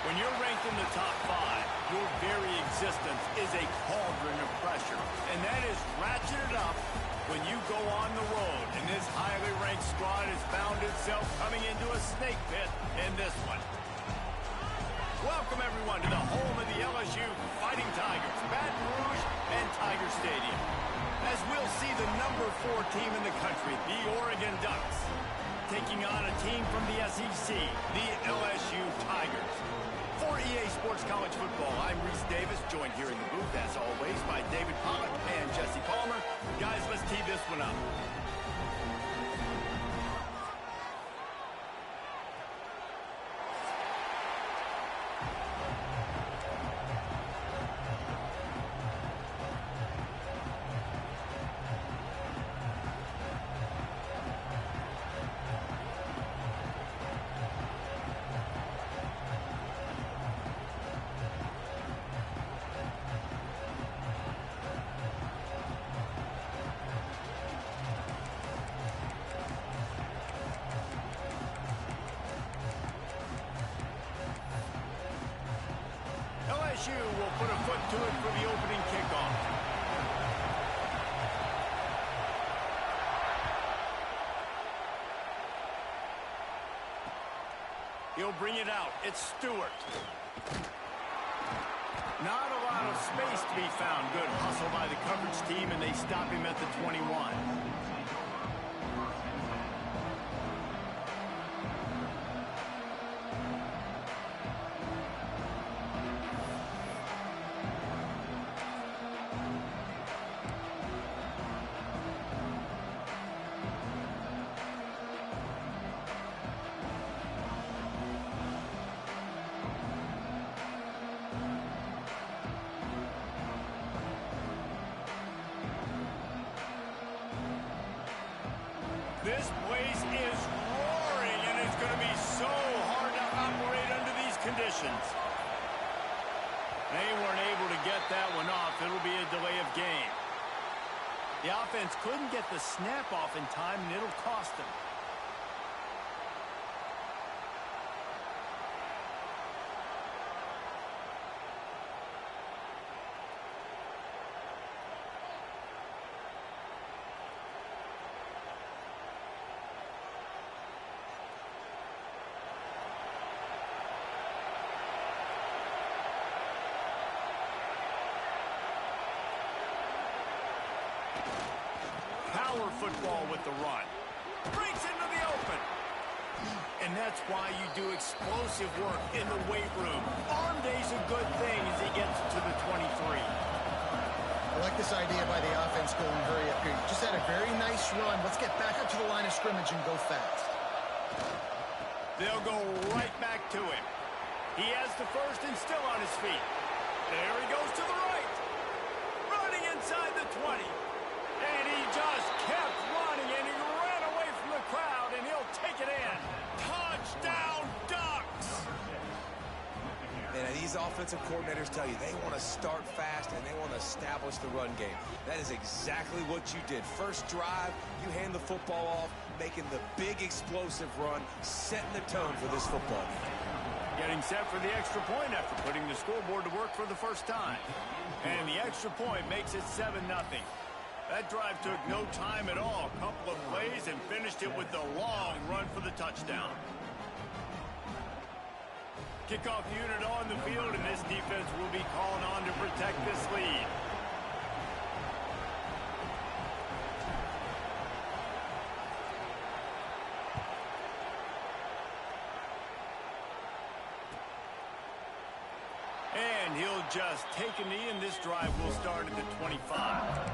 When you're ranked in the top 5, your very existence is a cauldron of pressure. And that is ratcheted up when you go on the road. And this highly ranked squad has found itself coming into a snake pit in this one. Welcome, everyone, to the home of the LSU Fighting Tigers, Baton Rouge and Tiger Stadium. As we'll see the number 4 team in the country, the Oregon Ducks, taking on a team from the SEC, the LSU Tigers. For EA Sports College Football, I'm Reese Davis, joined here in the booth, as always, by David Pollack and Jesse Palmer. Guys, let's tee this one up. LSU will put a foot to it for the opening kickoff. He'll bring it out. It's Stewart. Not a lot of space to be found. Good hustle by the coverage team, and they stop him at the 21. This place is roaring, and it's going to be so hard to operate under these conditions. They weren't able to get that one off. It'll be a delay of game. The offense couldn't get the snap off in time, and it'll cost them. Power football with the run. Breaks into the open. And that's why you do explosive work in the weight room. Arm day's a good thing as he gets to the 23. I like this idea by the offense going hurry up here. Just had a very nice run. Let's get back up to the line of scrimmage and go fast. They'll go right back to him. He has the first and still on his feet. There he goes to the right. Running inside the 20. And he just kept running, and he ran away from the crowd, and he'll take it in. Touchdown, Ducks! And these offensive coordinators tell you they want to start fast and they want to establish the run game. That is exactly what you did. First drive, you hand the football off, making the big explosive run, setting the tone for this football game. Getting set for the extra point after putting the scoreboard to work for the first time. And the extra point makes it 7-0. That drive took no time at all. A couple of plays and finished it with the long run for the touchdown. Kickoff unit on the field, and this defense will be called on to protect this lead. And he'll just take a knee, and this drive will start at the 25.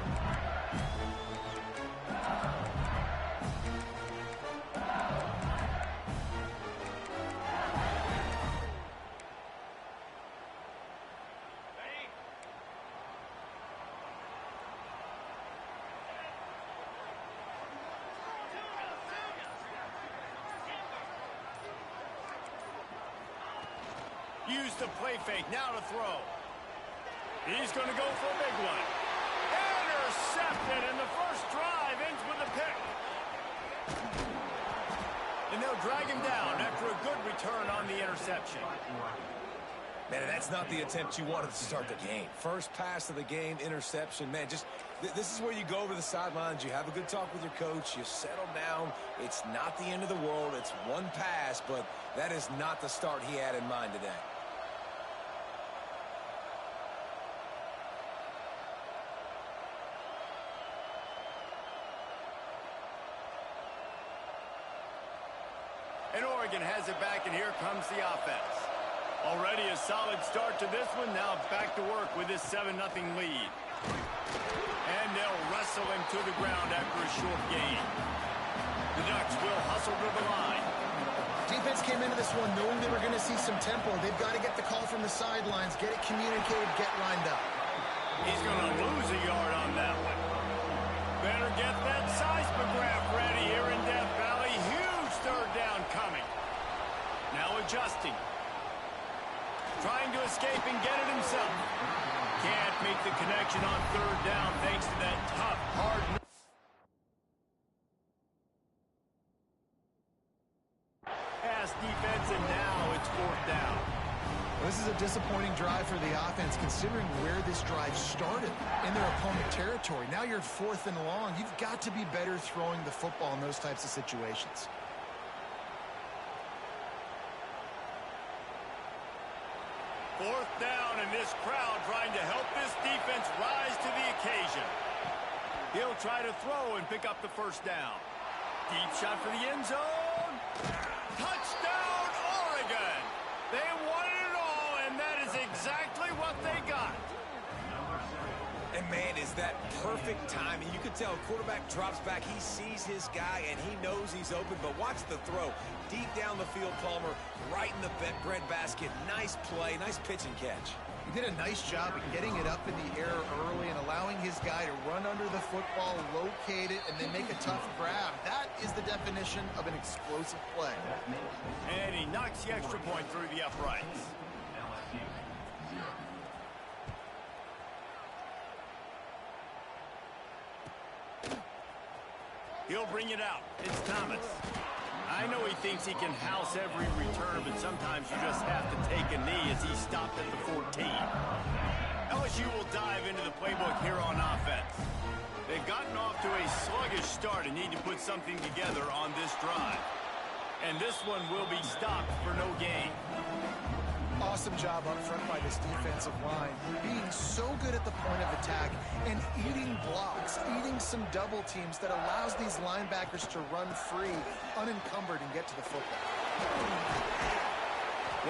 Use the play fake, now to throw. He's going to go for a big one. Intercepted, and the first drive ends with a pick. And they'll drag him down after a good return on the interception. Man, that's not the attempt you wanted to start the game. First pass of the game, interception. Man, just this is where you go over the sidelines. You have a good talk with your coach. You settle down. It's not the end of the world. It's one pass, but that is not the start he had in mind today. And Oregon has it back, and here comes the offense. Already a solid start to this one. Now back to work with this 7-0 lead. And they'll wrestle him to the ground after a short gain. The Ducks will hustle to the line. Defense came into this one knowing they were going to see some tempo. They've got to get the call from the sidelines, get it communicated, get lined up. He's going to lose a yard on that one. Better get that seismograph ready here in Death Valley. Huge third down coming. Now adjusting. Trying to escape and get it himself. Can't make the connection on third down thanks to that tough, hard pass defense, and now it's fourth down. Well, this is a disappointing drive for the offense considering where this drive started in their opponent territory. Now you're 4th and long. You've got to be better throwing the football in those types of situations. Fourth down, and this crowd trying to help this defense rise to the occasion. He'll try to throw and pick up the first down. Deep shot for the end zone. Touchdown, Oregon! They wanted it all, and that is exactly what they got. And, man, is that perfect timing. You can tell quarterback drops back. He sees his guy, and he knows he's open. But watch the throw. Deep down the field, Palmer, right in the breadbasket. Nice play, nice pitch and catch. He did a nice job of getting it up in the air early and allowing his guy to run under the football, locate it, and then make a tough grab. That is the definition of an explosive play. And he knocks the extra point through the uprights. He'll bring it out. It's Thomas. I know he thinks he can house every return, but sometimes you just have to take a knee as he stopped at the 14. LSU will dive into the playbook here on offense. They've gotten off to a sluggish start and need to put something together on this drive. And this one will be stopped for no gain. Awesome job up front by this defensive line, being so good at the point of attack and eating blocks, eating some double teams that allows these linebackers to run free, unencumbered, and get to the football.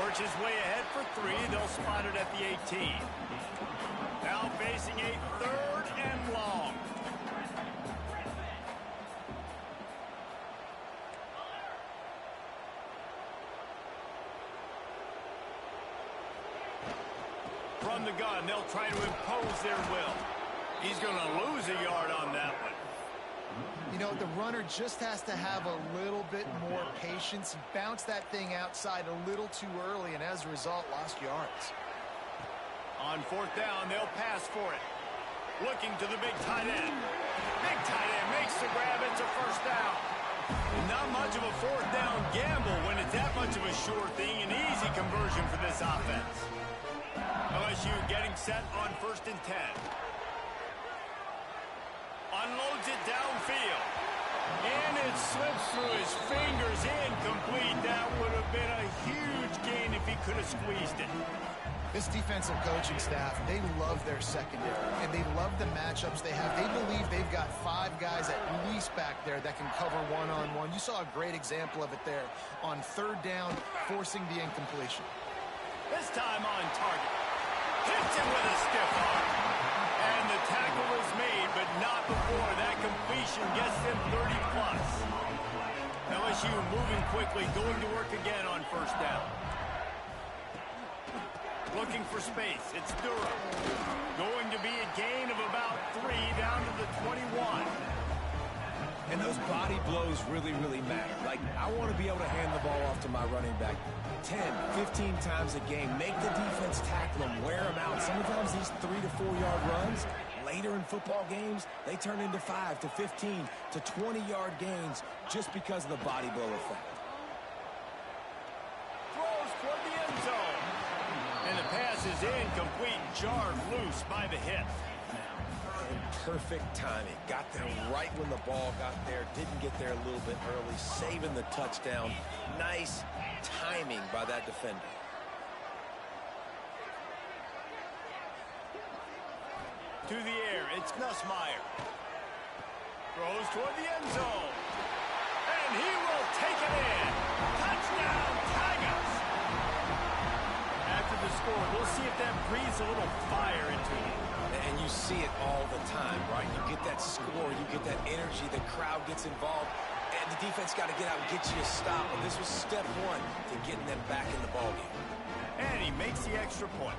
Works his way ahead for 3. They'll spot it at the 18. Now facing a 3rd and long. From the gun, they'll try to impose their will. He's going to lose a yard on that one. You know, the runner just has to have a little bit more patience. He bounced that thing outside a little too early, and as a result, lost yards. On 4th down, they'll pass for it. Looking to the big tight end. Big tight end makes the grab. It's a first down. Not much of a fourth down gamble when it's that much of a sure thing. An easy conversion for this offense. LSU getting set on 1st and 10. Unloads it downfield. And it slips through his fingers, incomplete. That would have been a huge gain if he could have squeezed it. This defensive coaching staff, they love their secondary, and they love the matchups they have. They believe they've got 5 guys at least back there that can cover one-on-one. You saw a great example of it there on 3rd down, forcing the incompletion. This time on target. Hits him with a stiff arm. And the tackle is made, but not before that completion gets them 30-plus. LSU moving quickly, going to work again on 1st down. Looking for space. It's Durham. Going to be a gain of about 3 down to the 21. And those body blows really, really matter. Like, I want to be able to hand the ball off to my running back 10, 15 times a game. Make the defense tackle them, wear them out. Sometimes these 3 to 4 yard runs, later in football games, they turn into 5 to 15 to 20 yard gains just because of the body blow effect. Throws toward the end zone. And the pass is incomplete, jarred loose by the hip. And perfect timing. Got there right when the ball got there. Didn't get there a little bit early. Saving the touchdown. Nice timing by that defender. To the air, it's Nussmeier. Throws toward the end zone. And he will take it in. Touchdown, Tigers! After the score, we'll see if that breathes a little fire into you. And you see it all the time, right? You get that score, you get that energy, the crowd gets involved, and the defense got to get out and get you a stop. And this was step 1 to getting them back in the ballgame. And he makes the extra point.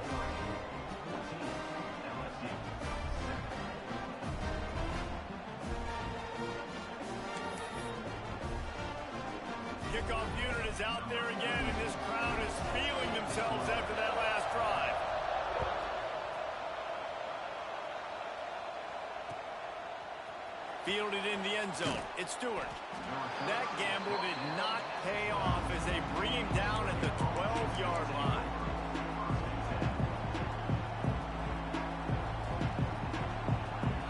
Kickoff unit is out there again, and this crowd is feeling themselves after that last drive. Fielded in the end zone. It's Stewart. That gamble did not pay off as they bring him down at the 12-yard line.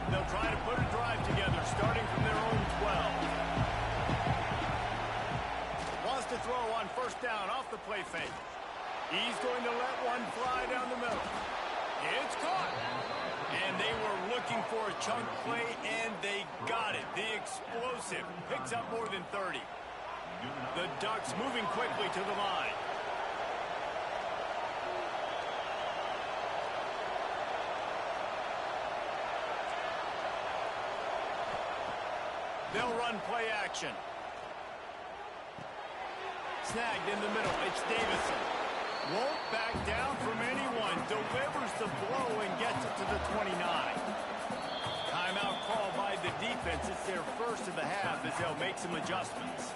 They'll try to put a drive together, starting from their own 12. Wants to throw on 1st down off the play fake. He's going to let one fly down the middle. It's caught. And they were looking for a chunk play, and they got it. The explosive picks up more than 30. The Ducks moving quickly to the line. They'll run play action. Snagged in the middle. It's Davison. Won't back down from anyone. Delivers the blow and gets it to the 29. Timeout called by the defense. It's their first of the half as they'll make some adjustments.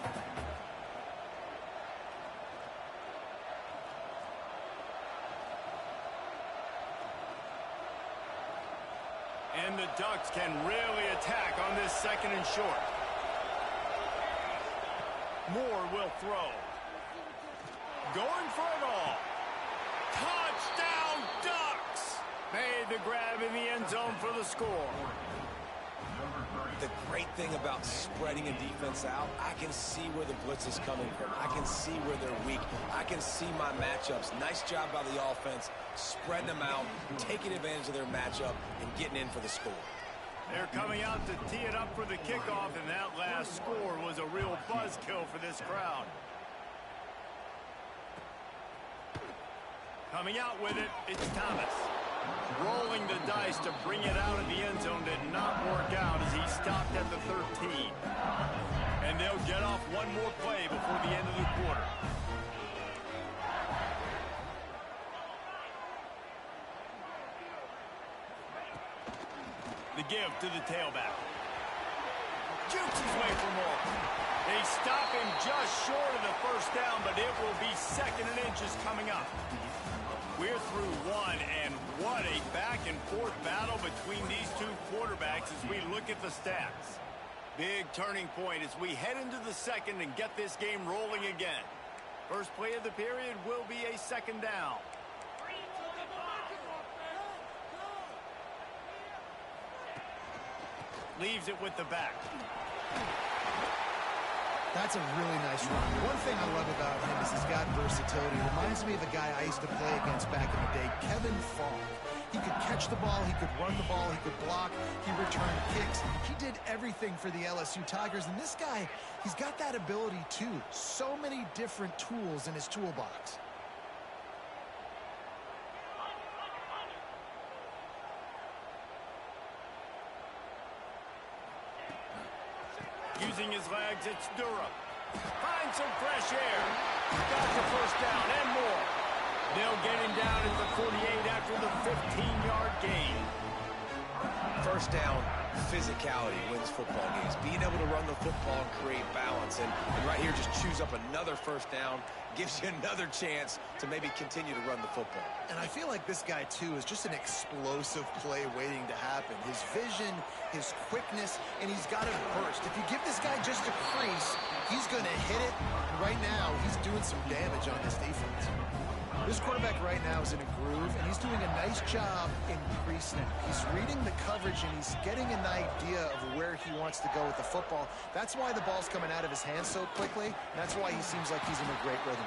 And the Ducks can really attack on this 2nd and short. Moore will throw. Going for it all. Touchdown, Ducks! Made the grab in the end zone for the score. The great thing about spreading a defense out, I can see where the blitz is coming from. I can see where they're weak. I can see my matchups. Nice job by the offense, spreading them out, taking advantage of their matchup, and getting in for the score. They're coming out to tee it up for the kickoff, and that last score was a real buzzkill for this crowd. Coming out with it, it's Thomas. Rolling the dice to bring it out of the end zone did not work out as he stopped at the 13. And they'll get off one more play before the end of the quarter. The give to the tailback. Jukes his way for more. They stop him just short of the 1st down, but it will be 2nd and inches coming up. We're through one, and what a back-and-forth battle between these two quarterbacks as we look at the stats. Big turning point as we head into the second and get this game rolling again. First play of the period will be a second down. Leaves it with the back. That's a really nice run. One thing I love about him is he's got versatility. Reminds me of a guy I used to play against back in the day, Kevin Falk. He could catch the ball, he could run the ball, he could block, he returned kicks. He did everything for the LSU Tigers, and this guy, he's got that ability too. So many different tools in his toolbox. Using his legs, it's Dura. Finds some fresh air. Got the first down and more. They'll get him down at the 48 after the 15-yard gain. First down, physicality wins football games. Being able to run the football and create balance. And right here, just choose up another first down. Gives you another chance to maybe continue to run the football. And I feel like this guy, too, is just an explosive play waiting to happen. His vision, his quickness, and he's got a burst. If you give this guy just a crease, he's going to hit it. And right now, he's doing some damage on this defense. This quarterback right now is in a groove, and he's doing a nice job in pre-snap. He's reading the coverage, and he's getting an idea of where he wants to go with the football. That's why the ball's coming out of his hands so quickly. And that's why he seems like he's in a great rhythm.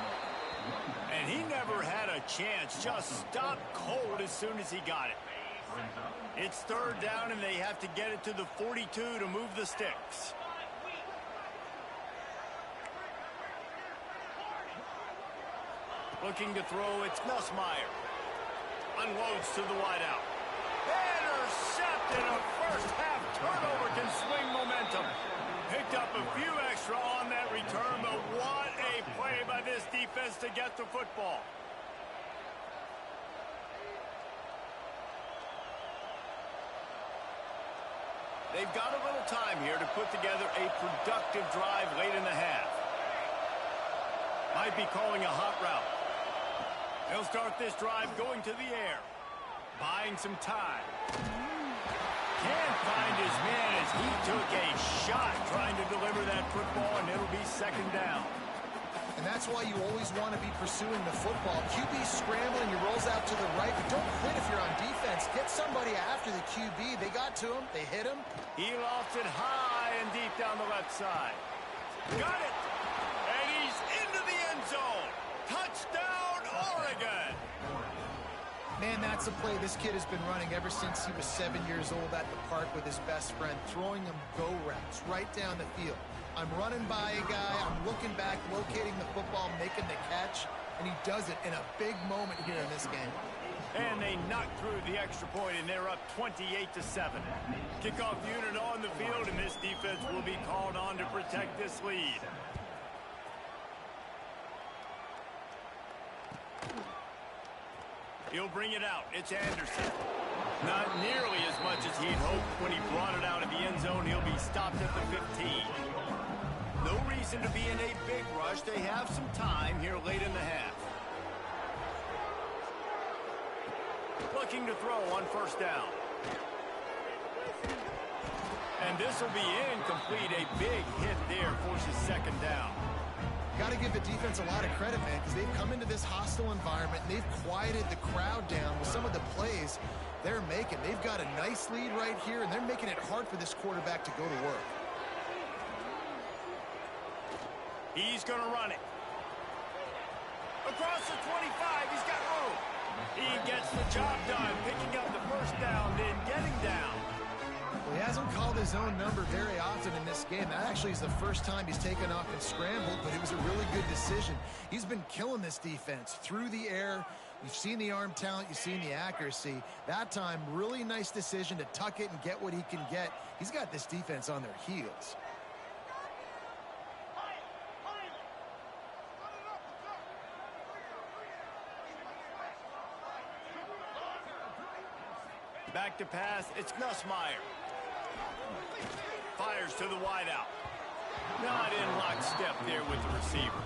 And he never had a chance. Just stopped cold as soon as he got it. It's third down, and they have to get it to the 42 to move the sticks. Looking to throw, it's Nussmeier. Unloads to the wideout. Intercepted. A first-half turnover can swing momentum. Picked up a few extra on that return, but what a play by this defense to get the football. They've got a little time here to put together a productive drive late in the half. Might be calling a hot route. He'll start this drive going to the air. Buying some time. Can't find his man as he took a shot trying to deliver that football, and it'll be second down. And that's why you always want to be pursuing the football. QB's scrambling, he rolls out to the right, but don't quit if you're on defense. Get somebody after the QB. They got to him. They hit him. He lofts it high and deep down the left side. Got it. And he's into the end zone. Touchdown, Oregon. Man, that's a play this kid has been running ever since he was 7 years old at the park with his best friend, throwing him go routes right down the field. I'm running by a guy, I'm looking back, locating the football, making the catch, and he does it in a big moment here in this game. And they knock through the extra point, and they're up 28-7. Kickoff unit on the field, and this defense will be called on to protect this lead. He'll bring it out. It's Anderson. Not nearly as much as he'd hoped when he brought it out of the end zone. He'll be stopped at the 15. No reason to be in a big rush. They have some time here late in the half. Looking to throw on first down. And this will be incomplete. A big hit there forces second down. Got to give the defense a lot of credit, man, because they've come into this hostile environment and they've quieted the crowd down with some of the plays they're making. They've got a nice lead right here, and they're making it hard for this quarterback to go to work. He's going to run it. Across the 25, he's got room. He gets the job done, picking up the first down, then getting down. Well, he hasn't called his own number very often in this game. That actually is the first time he's taken off and scrambled, but it was a really good decision. He's been killing this defense through the air. You've seen the arm talent, you've seen the accuracy. That time, really nice decision to tuck it and get what he can get. He's got this defense on their heels. Back to pass, it's Nussmeier. Fires to the wideout. Not in lockstep there with the receiver.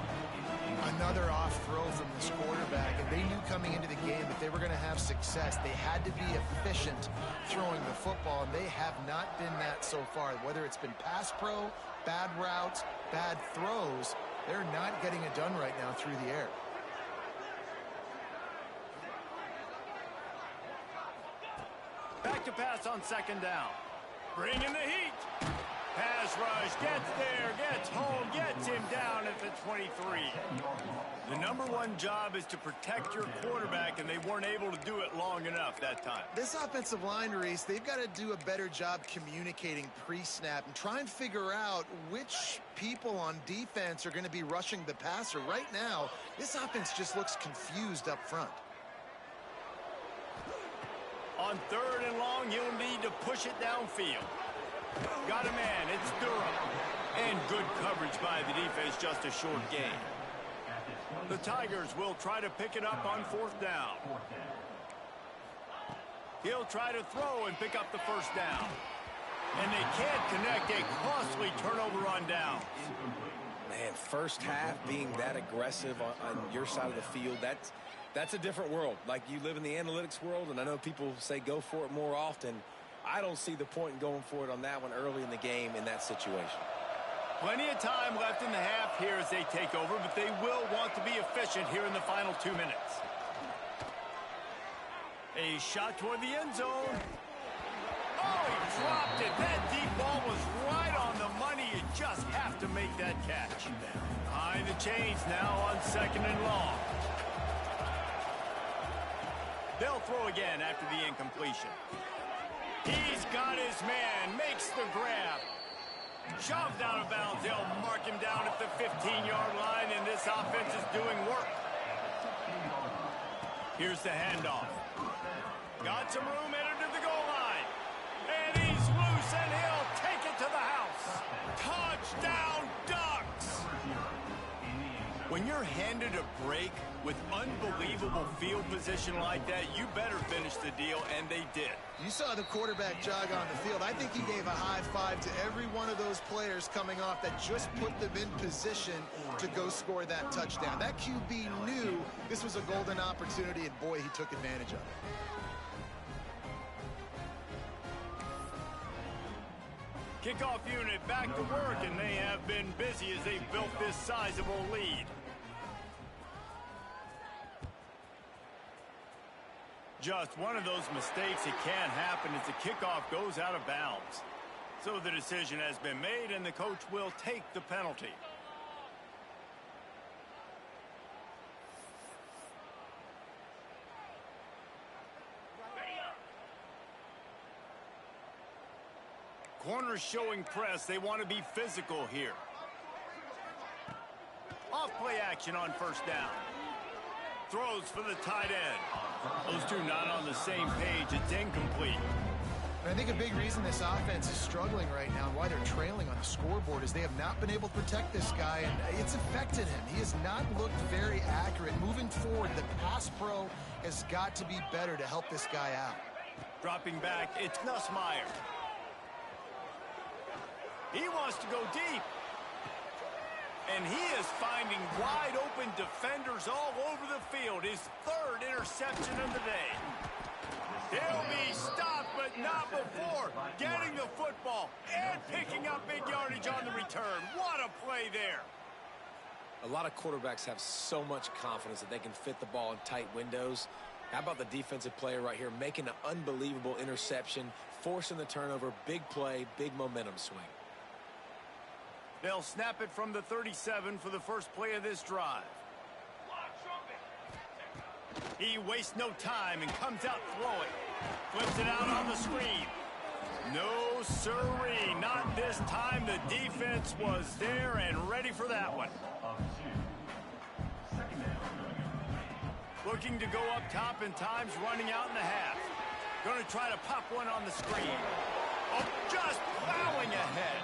Another off throw from this quarterback, and they knew coming into the game that they were going to have success. They had to be efficient throwing the football, and they have not been that so far. Whether it's been pass pro, bad routes, bad throws, they're not getting it done right now through the air. Back to pass on second down. Bring in the heat. Pass rush, gets there, gets home, gets him down at the 23. The #1 job is to protect your quarterback, and they weren't able to do it long enough that time. This offensive line, Reese, they've got to do a better job communicating pre-snap and try and figure out which people on defense are going to be rushing the passer. Right now, this offense just looks confused up front. On 3rd and long, he'll need to push it downfield. Got a man, it's Durham. And good coverage by the defense, just a short gain. The Tigers will try to pick it up on 4th down. He'll try to throw and pick up the first down. And they can't connect, a costly turnover on downs. Man, first half being that aggressive on your side of the field, that's a different world. Like, you live in the analytics world, and I know people say go for it more often. I don't see the point in going for it on that one early in the game in that situation. Plenty of time left in the half here as they take over, but they will want to be efficient here in the final 2 minutes. A shot toward the end zone. Oh, he dropped it. That deep ball was right on the money. You just have to make that catch. Behind the chains now on 2nd and long. They'll throw again after the incompletion. He's got his man, makes the grab. Shoved out of bounds. They'll mark him down at the 15-yard line, and this offense is doing work. Here's the handoff. Got some room, headed to the goal line. And he's loose, and he'll take it to the house. Touchdown, Ducks! When you're handed a break with unbelievable field position like that, you better finish the deal, and they did. You saw the quarterback jog on the field. I think he gave a high five to every one of those players coming off that just put them in position to go score that touchdown. That QB knew this was a golden opportunity, and boy, he took advantage of it. Kickoff unit back to work, and they have been busy as they've built this sizable lead. Just one of those mistakes that can happen as the kickoff goes out of bounds. So the decision has been made, and the coach will take the penalty. Corners showing press. They want to be physical here. Off play action on 1st down. Throws for the tight end. Those two not on the same page. It's incomplete. And I think a big reason this offense is struggling right now and why they're trailing on the scoreboard is they have not been able to protect this guy, and it's affected him. He has not looked very accurate. Moving forward, the pass pro has got to be better to help this guy out. Dropping back, it's Nussmeier. He wants to go deep. And he is finding wide-open defenders all over the field. His 3rd interception of the day. He'll be stopped, but not before getting the football and picking up big yardage on the return. What a play there. A lot of quarterbacks have so much confidence that they can fit the ball in tight windows. How about the defensive player right here making an unbelievable interception, forcing the turnover, big play, big momentum swing. They'll snap it from the 37 for the first play of this drive. He wastes no time and comes out throwing. Flips it out on the screen. No siree, not this time. The defense was there and ready for that one. Looking to go up top, and time's running out in the half. Going to try to pop one on the screen. Oh, just plowing ahead.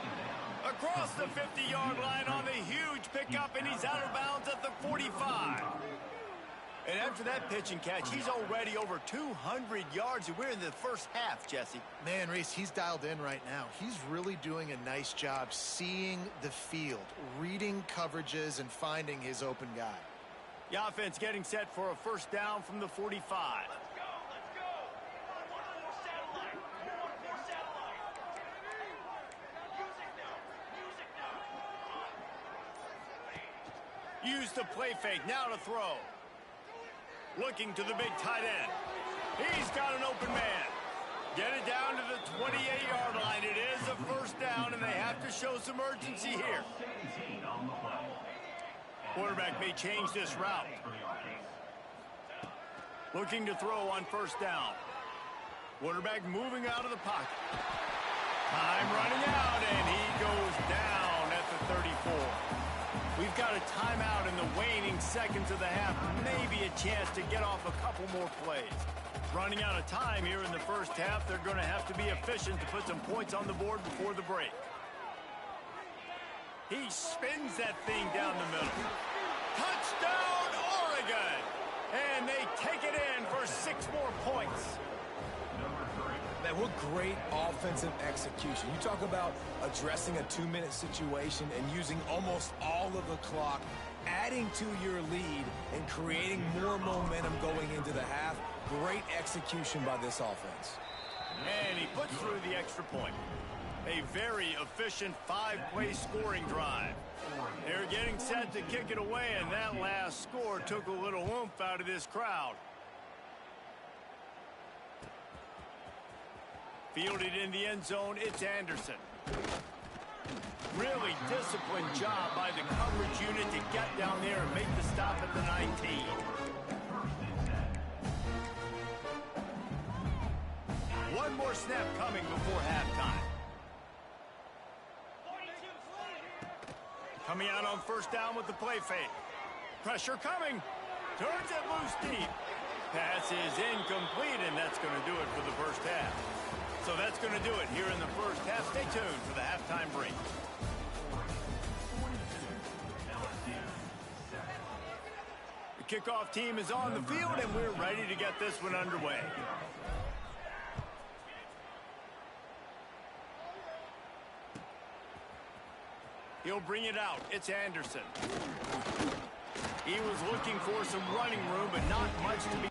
Across the 50-yard line on the huge pickup, and he's out of bounds at the 45. And after that pitch and catch, he's already over 200 yards, and we're in the first half, Jesse. Man, Reese, he's dialed in right now. He's really doing a nice job seeing the field, reading coverages, and finding his open guy. The offense getting set for a first down from the 45. Use the play fake, now to throw. Looking to the big tight end. He's got an open man. Get it down to the 28-yard line. It is a first down, and they have to show some urgency here. Quarterback may change this route. Looking to throw on first down. Quarterback moving out of the pocket. Time running out, and he goes down at the 34. We've got a timeout in the waning seconds of the half. Maybe a chance to get off a couple more plays. Running out of time here in the first half. They're going to have to be efficient to put some points on the board before the break. He spins that thing down the middle. Touchdown, Oregon! And they take it in for 6 more points. Man, what great offensive execution. You talk about addressing a 2-minute situation and using almost all of the clock, adding to your lead and creating more momentum going into the half. Great execution by this offense. And he puts through the extra point. A very efficient 5-play scoring drive. They're getting set to kick it away, and that last score took a little oomph out of this crowd. Fielded in the end zone, it's Anderson. Really disciplined job by the coverage unit to get down there and make the stop at the 19. One more snap coming before halftime. Coming out on first down with the play fake. Pressure coming. Turns it loose deep. Pass is incomplete, and that's going to do it for the first half. So that's going to do it here in the first half. Stay tuned for the halftime break. The kickoff team is on the field, and we're ready to get this one underway. He'll bring it out. It's Anderson. He was looking for some running room, but not much to be.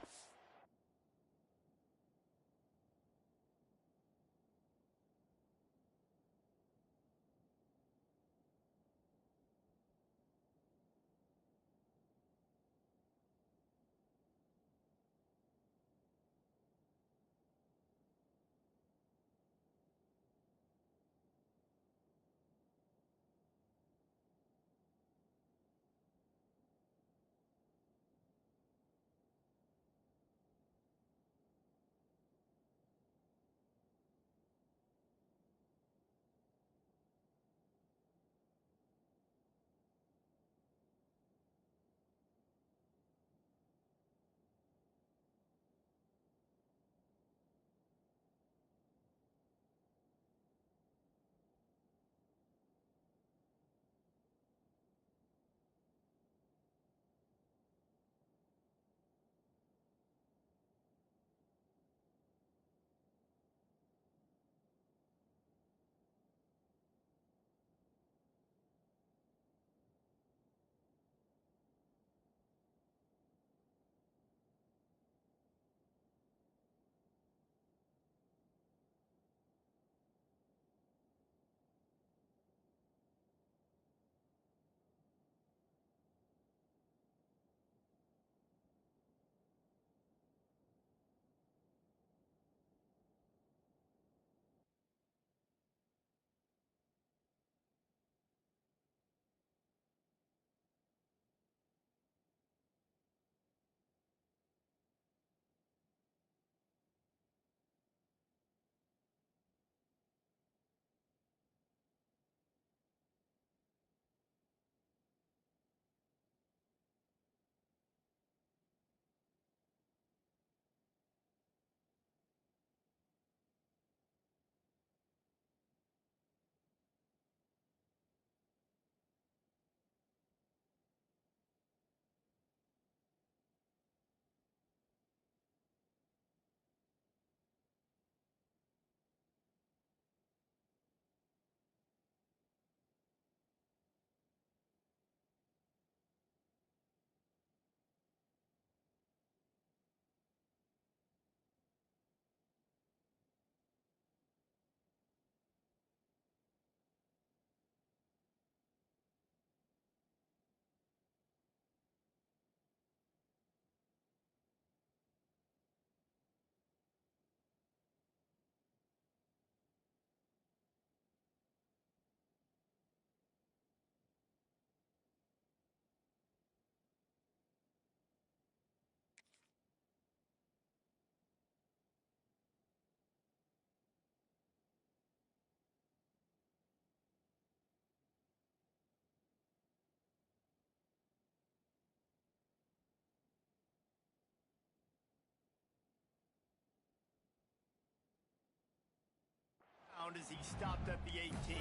down as he stopped at the 18.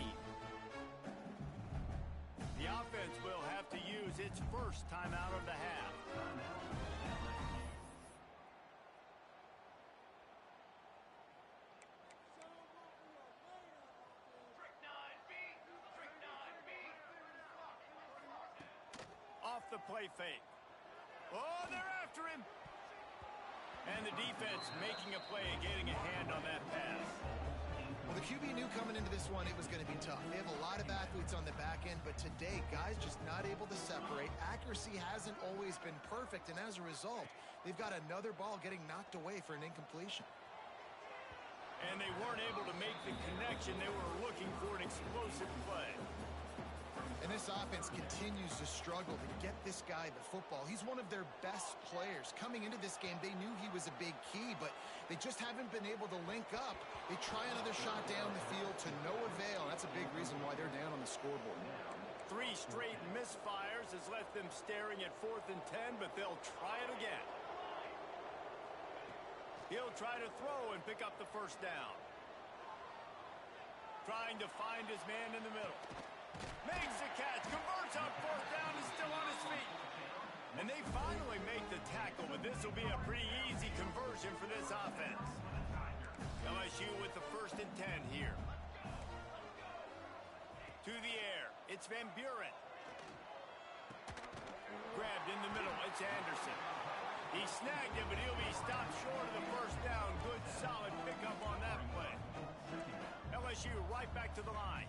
The offense will have to use its first timeout of the half. Off the play fake. Oh, they're after him. And the defense making a play and getting a hand on that pass. Well, the QB knew coming into this one it was going to be tough. They have a lot of athletes on the back end, but today, guys just not able to separate. Accuracy hasn't always been perfect, and as a result, they've got another ball getting knocked away for an incompletion. And they weren't able to make the connection. They were looking for an explosive play. And this offense continues to struggle to get this guy the football. He's one of their best players. Coming into this game, they knew he was a big key, but they just haven't been able to link up. They try another shot down the field to no avail. That's a big reason why they're down on the scoreboard. 3 straight misfires has left them staring at 4th and 10, but they'll try it again. He'll try to throw and pick up the first down. Trying to find his man in the middle. Makes the catch, converts on 4th down, is still on his feet. And they finally make the tackle, but this will be a pretty easy conversion for this offense. LSU with the 1st and 10 here. To the air, it's Van Buren. Grabbed in the middle, it's Anderson. He snagged it, but he'll be stopped short of the first down. Good, solid pickup on that play. LSU right back to the line.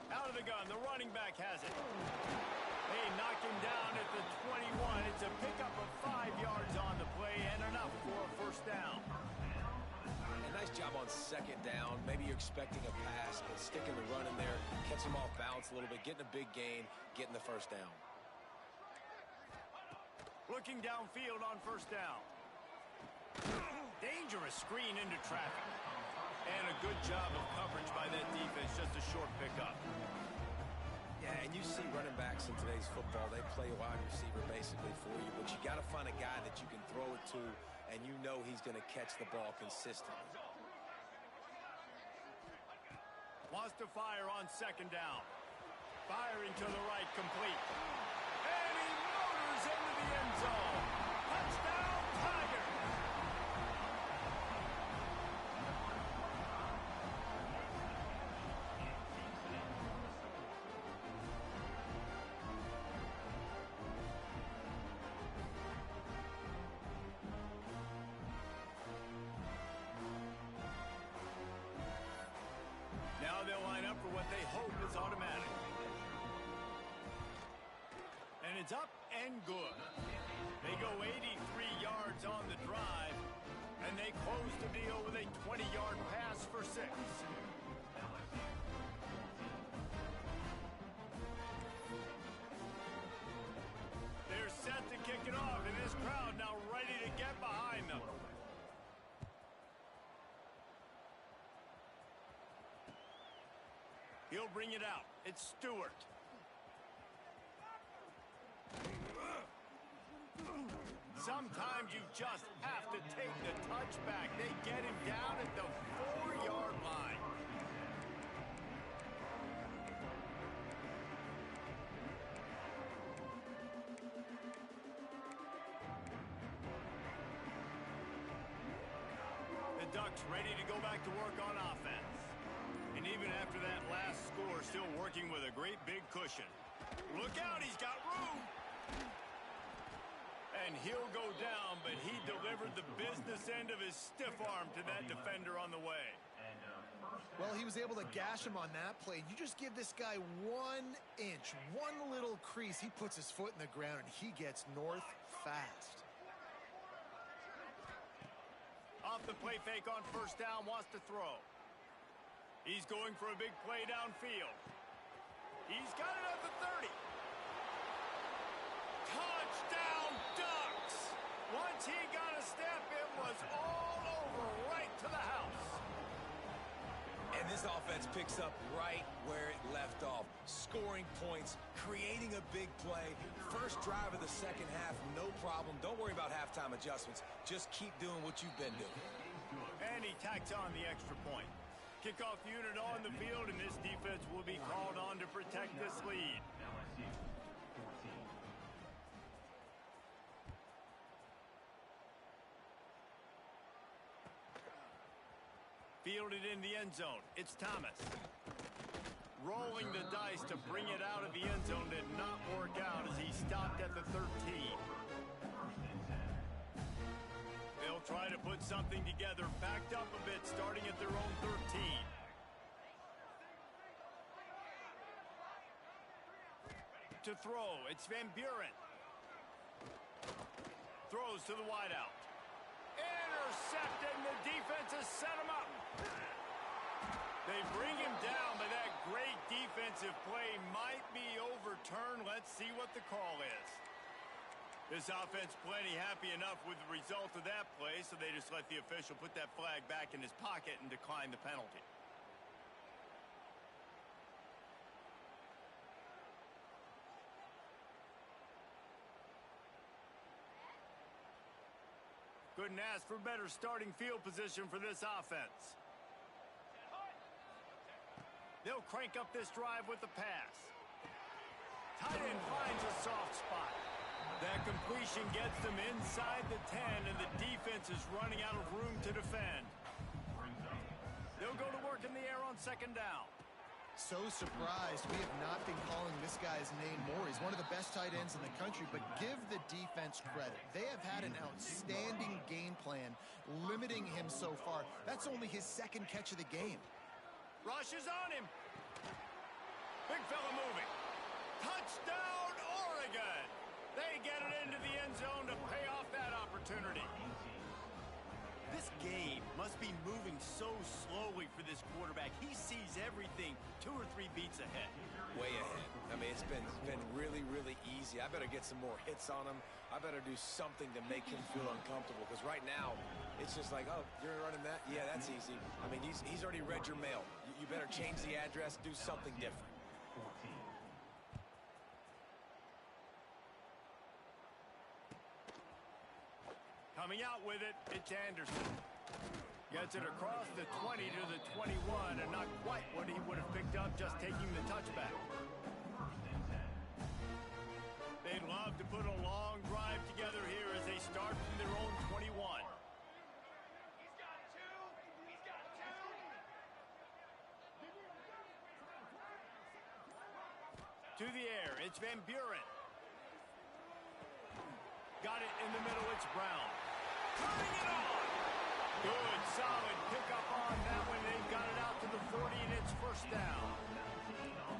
Out of the gun, the running back has it. They knock him down at the 21. It's a pickup of 5 yards on the play and enough for a first down. A nice job on 2nd down. Maybe you're expecting a pass, but sticking the run in there, catch him off balance a little bit, getting a big gain, getting the first down. Looking downfield on first down. Dangerous screen into traffic. And a good job of coverage by that defense, just a short pickup. Yeah, and you see running backs in today's football, they play a wide receiver basically for you, but you got to find a guy that you can throw it to, and you know he's going to catch the ball consistently. Wants to fire on 2nd down. Firing to the right, complete. And he motors into the end zone. Touchdown, Tiger! Now they'll line up for what they hope is automatic. And it's up and good. They go 83 yards on the drive, and they close the deal with a 20-yard pass for 6. They're set to kick it off, and this crowd now ready to get behind them. He'll bring it out. It's Stewart. Sometimes you just have to take the touchback. They get him down at the 4-yard line. The Ducks ready to go back to work on offense. And even after that last score, still working with a great big cushion. Look out, he's got room. And he'll go down, but he delivered the business end of his stiff arm to that defender on the way. Well, he was able to gash him on that play. You just give this guy 1 inch, one little crease, he puts his foot in the ground, and he gets north fast. Off the play fake on first down, wants to throw. He's going for a big play downfield. He's got it at the 30. Touchdown, Ducks! Once he got a step, it was all over right to the house. And And this offense picks up right where it left off. Scoring points, creating a big play. First drive of the second half, no problem. Don't worry about halftime adjustments. Just keep doing what you've been doing. And he tacks on the extra point. Kickoff unit on the field, and this defense will be called on to protect this lead. Fielded in the end zone. It's Thomas. Rolling the dice to bring it out of the end zone did not work out as he stopped at the 13. They'll try to put something together, backed up a bit, starting at their own 13. To throw, it's Van Buren. Throws to the wideout. Intercepted, and the defense has set him up. They bring him down, but that great defensive play might be overturned. Let's see what the call is. This offense plenty happy enough with the result of that play, so they just let the official put that flag back in his pocket and decline the penalty. Couldn't ask for better starting field position for this offense. They'll crank up this drive with the pass. Tight end finds a soft spot. That completion gets them inside the 10, and the defense is running out of room to defend. They'll go to work in the air on second down. So surprised we have not been calling this guy's name more. He's one of the best tight ends in the country, but give the defense credit. They have had an outstanding game plan limiting him so far. That's only his second catch of the game. Rush is on him. Big fella moving. Touchdown, Oregon. They get it into the end zone to pay off that opportunity. This game must be moving so slowly for this quarterback. He sees everything 2 or 3 beats ahead. Way ahead. I mean, it's been really, really easy. I better get some more hits on him. I better do something to make him feel uncomfortable, because right now, it's just like, oh, you're running that? Yeah, that's easy. I mean, he's already read your mail. You better change the address, do something different. Coming out with it, it's Anderson. Gets it across the 20 to the 21, and not quite what he would have picked up just taking the touchback. They'd love to put a long drive together here as they start from their own 21. To the air, it's Van Buren. Got it in the middle, it's Brown. Turning it on! Good, solid pickup on that one. They've got it out to the 40, and it's first down.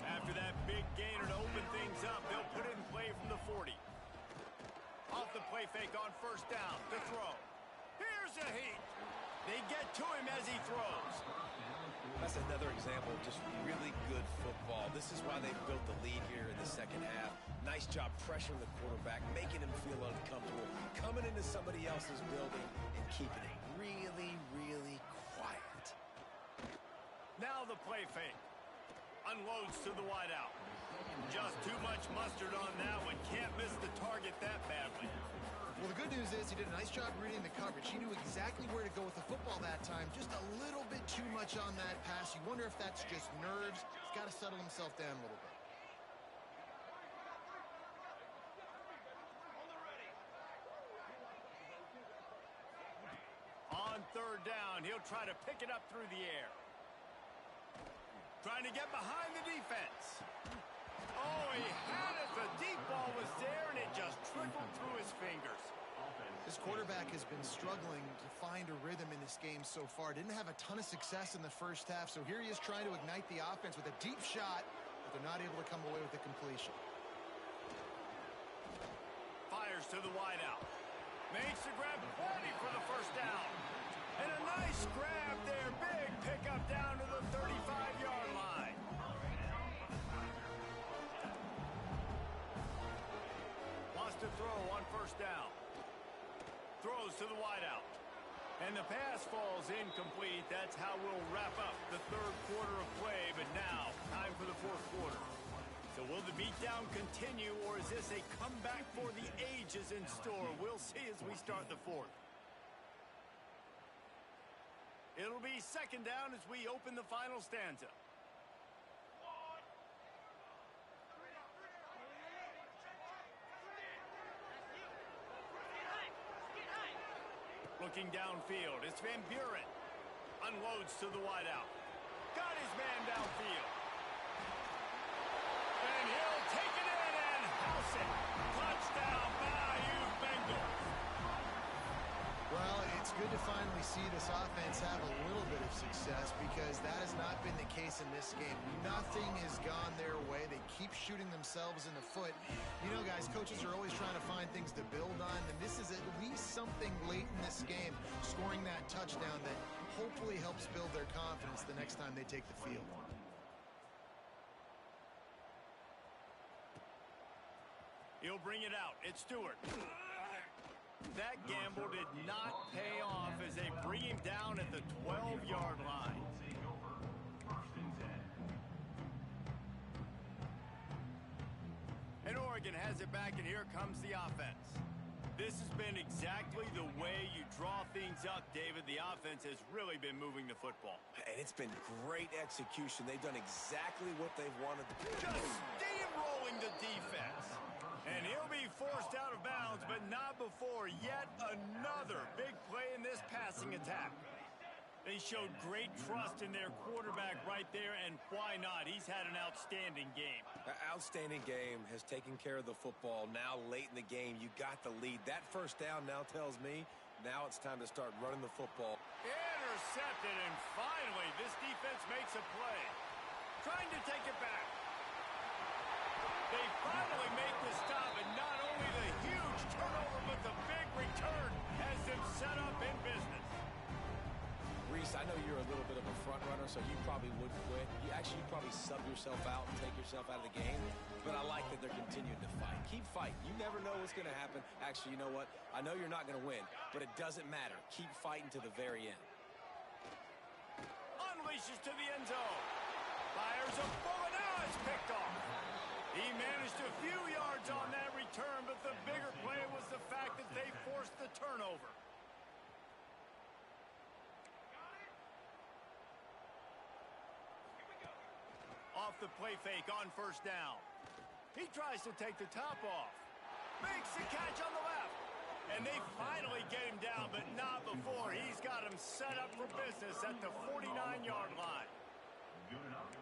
After that big gainer to open things up, they'll put it in play from the 40. Off the play fake on first down, to throw. Here's a heat. They get to him as he throws. That's another example of just really good football. This is why they built the lead here in the second half. Nice job pressuring the quarterback, making him feel uncomfortable, coming into somebody else's building and keeping it really, really quiet. Now the play fake. Unloads to the wideout. Just too much mustard on that one. Can't miss the target that badly. Well, the good news is he did a nice job reading the coverage. He knew exactly where to go with the football that time. Just a little bit too much on that pass. You wonder if that's just nerves. He's got to settle himself down a little bit. On third down, he'll try to pick it up through the air. Trying to get behind the defense. Oh, he had it. The deep ball was there, and it just trickled through his fingers. This quarterback has been struggling to find a rhythm in this game so far. Didn't have a ton of success in the first half, so here he is trying to ignite the offense with a deep shot, but they're not able to come away with the completion. Fires to the wideout. Makes the grab plenty for the first down. And a nice grab there. Big pickup down to the 35-yard line. Wants to throw on first down. Throws to the wideout. And the pass falls incomplete. That's how we'll wrap up the third quarter of play. But now, time for the fourth quarter. So will the beatdown continue, or is this a comeback for the ages in store? We'll see as we start the fourth. It'll be second down as we open the final stanza. Looking downfield, it's Van Buren. Unloads to the wideout. Got his man downfield. And he'll take it in and house it. Touchdown, Bayou Bengals. Well, it's good to finally see this offense have a little bit of success because that has not been the case in this game. Nothing has gone their way. They keep shooting themselves in the foot. You know, guys, coaches are always trying to find things to build on, and this is at least something late in this game, scoring that touchdown that hopefully helps build their confidence the next time they take the field. He'll bring it out. It's Stewart. That gamble did not pay off as they bring him down at the 12-yard line. And Oregon has it back, and here comes the offense. This has been exactly the way you draw things up, David. The offense has really been moving the football. And it's been great execution. They've done exactly what they've wanted to do. Just steamrolling the defense. And he'll be forced out of bounds, but not before yet another big play in this passing attack. They showed great trust in their quarterback right there, and why not? He's had an outstanding game. Outstanding game, has taken care of the football. Now late in the game, you got the lead. That first down now tells me now it's time to start running the football. Intercepted, and finally this defense makes a play. Trying to take it back. They finally make the stop, and not only the huge turnover, but the big return has them set up in business. Reese, I know you're a little bit of a front runner, so you probably wouldn't quit. You probably sub yourself out and take yourself out of the game, but I like that they're continuing to fight. Keep fighting. You never know what's going to happen. Actually, you know what? I know you're not going to win, but it doesn't matter. Keep fighting to the very end. Unleashes to the end zone. Fires a bullet. Now it's picked off. He managed a few yards on that return, but the bigger play was the fact that they forced the turnover. Off the play fake on first down. He tries to take the top off. Makes the catch on the left. And they finally get him down, but not before. He's got him set up for business at the 49-yard line.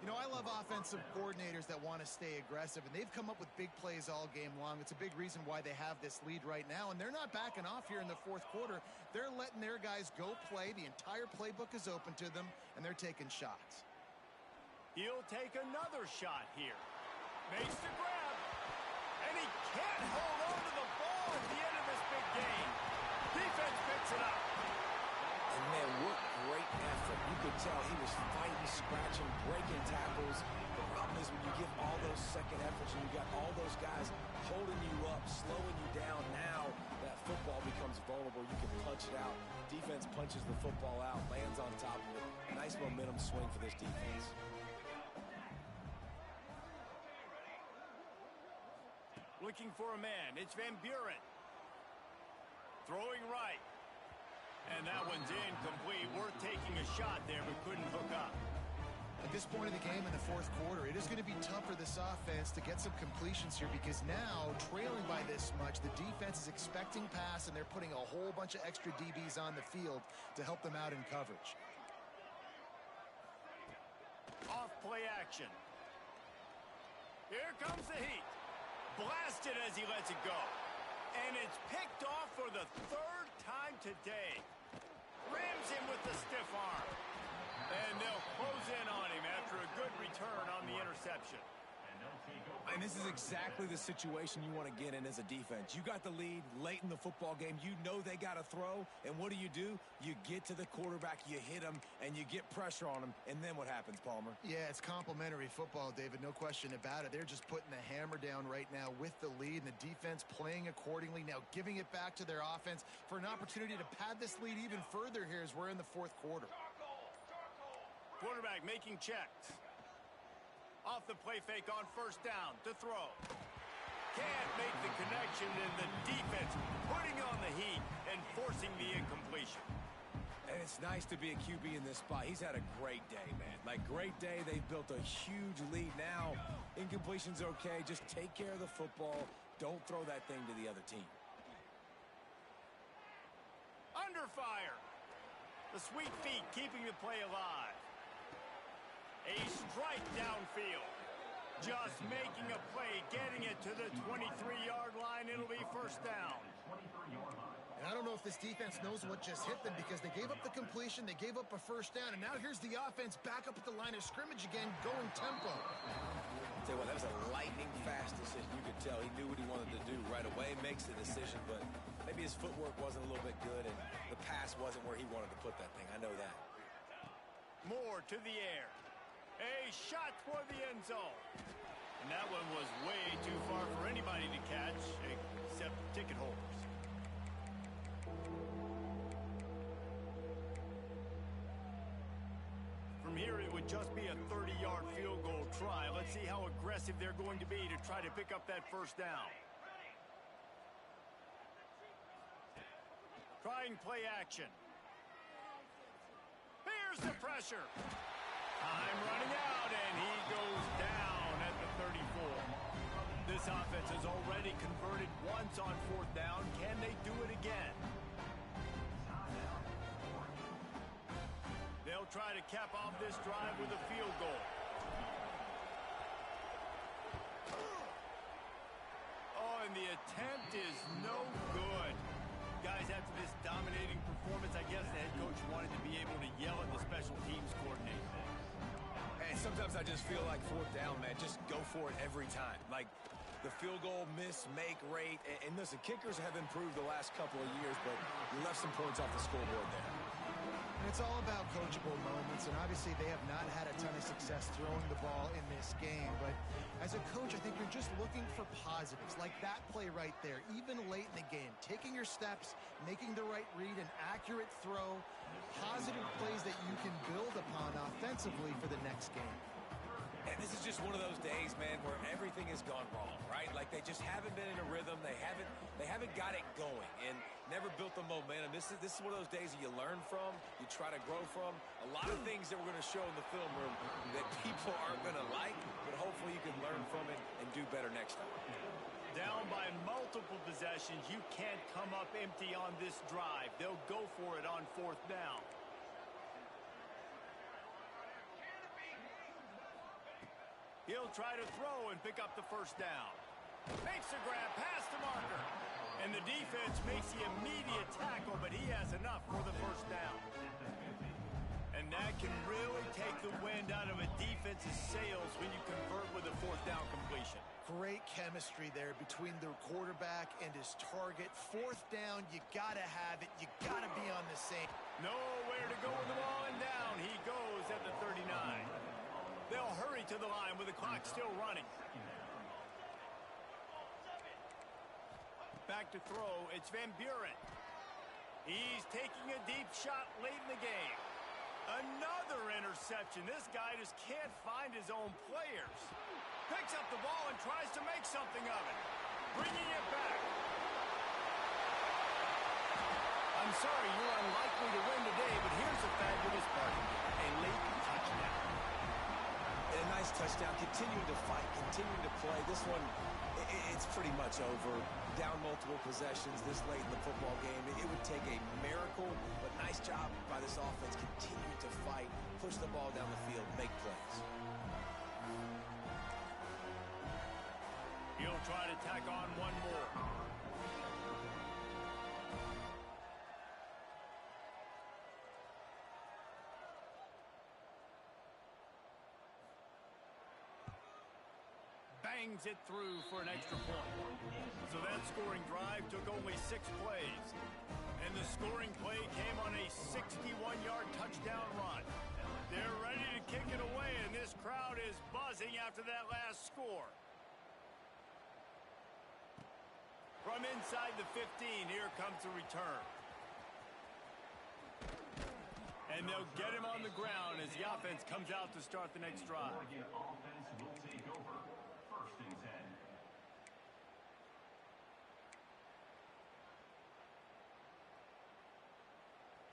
You know, I love offensive coordinators that want to stay aggressive, and they've come up with big plays all game long. It's a big reason why they have this lead right now, and they're not backing off here in the fourth quarter. They're letting their guys go play. The entire playbook is open to them, and they're taking shots. He'll take another shot here. Makes the grab, and he can't hold on to the ball at the end of this big game. Defense picks it up. And man, what great effort. You could tell he was fighting, scratching, breaking tackles. The problem is when you give all those second efforts and you got all those guys holding you up, slowing you down, now that football becomes vulnerable. You can punch it out. Defense punches the football out, lands on top of it. Nice momentum swing for this defense. Looking for a man. It's Van Buren. Throwing right. And that one's incomplete. Worth taking a shot there, but couldn't hook up. At this point of the game in the fourth quarter, it is going to be tough for this offense to get some completions here because now, trailing by this much, the defense is expecting pass, and they're putting a whole bunch of extra DBs on the field to help them out in coverage. Off play action. Here comes the heat. Blasted as he lets it go. And it's picked off for the third time today. Rams him with the stiff arm. And they'll close in on him after a good return on the interception. And this is exactly the situation you want to get in as a defense. You got the lead late in the football game. You know they got to throw. And what do? You get to the quarterback, you hit him, and you get pressure on him. And then what happens, Palmer? Yeah, it's complimentary football, David. No question about it. They're just putting the hammer down right now with the lead, and the defense playing accordingly, now giving it back to their offense for an opportunity to pad this lead even further here as we're in the fourth quarter. Quarterback making checks. Off the play fake on first down to throw. Can't make the connection, and the defense putting on the heat and forcing the incompletion. And it's nice to be a QB in this spot. He's had a great day, man. Like, great day. They've built a huge lead now. Incompletion's okay. Just take care of the football. Don't throw that thing to the other team. Under fire. The sweet feet keeping the play alive. A strike downfield. Just making a play, getting it to the 23-yard line. It'll be first down. And I don't know if this defense knows what just hit them, because they gave up the completion, they gave up a first down, and now here's the offense back up at the line of scrimmage again, going tempo. Tell you what, that was a lightning-fast decision. You could tell he knew what he wanted to do right away, makes the decision, but maybe his footwork wasn't a little bit good, and the pass wasn't where he wanted to put that thing. I know that. Moore to the air. A shot toward the end zone. And that one was way too far for anybody to catch, except ticket holders. From here, it would just be a 30-yard field goal try. Let's see how aggressive they're going to be to try to pick up that first down. Trying play action. Here's the pressure. Time running out, and he goes down at the 34. This offense has already converted once on fourth down. Can they do it again? They'll try to cap off this drive with a field goal. Oh, and the attempt is no good. Guys, after this dominating performance, I guess the head coach wanted to be able to yell at the special teams coordinator. Hey, sometimes I just feel like fourth down, man. Just go for it every time. Like, the field goal miss-make rate. And listen, kickers have improved the last couple of years, but you left some points off the scoreboard there. And it's all about coachable moments, and obviously they have not had a ton of success throwing the ball in this game. But as a coach, I think you're just looking for positives, like that play right there, even late in the game. Taking your steps, making the right read, an accurate throw, positive plays that you can build upon offensively for the next game. And this is just one of those days, man, where everything has gone wrong, right? Like, they just haven't been in a rhythm. They haven't got it going and never built the momentum. This is one of those days that you learn from, you try to grow from. A lot of things that we're going to show in the film room that people aren't going to like, but hopefully you can learn from it and do better next time. Down by multiple possessions, you can't come up empty on this drive. They'll go for it on fourth down. He'll try to throw and pick up the first down. Makes the grab past the marker. And the defense makes the immediate tackle, but he has enough for the first down. And that can really take the wind out of a defense's sails when you convert with a fourth down completion. Great chemistry there between the quarterback and his target. Fourth down, you got to have it. You got to be on the same. Nowhere to go with the ball, and down he goes at the 39. They'll hurry to the line with the clock still running. Back to throw, it's Van Buren. He's taking a deep shot late in the game. Another interception. This guy just can't find his own players. Picks up the ball and tries to make something of it. Bringing it back. I'm sorry, you're unlikely to win today, but here's a fabulous part. A late touchdown. And a nice touchdown, continuing to fight, continuing to play. This one, it's pretty much over. Down multiple possessions this late in the football game. It would take a miracle, but nice job by this offense. Continue to fight, push the ball down the field, make plays. He'll try to tack on one more. bangs it through for an extra point. So that scoring drive took only 6 plays. And the scoring play came on a 61-yard touchdown run. They're ready to kick it away, and this crowd is buzzing after that last score. From inside the 15, here comes the return. And they'll get him on the ground as the offense comes out to start the next drive. Oregon offense will take over. 1st and 10.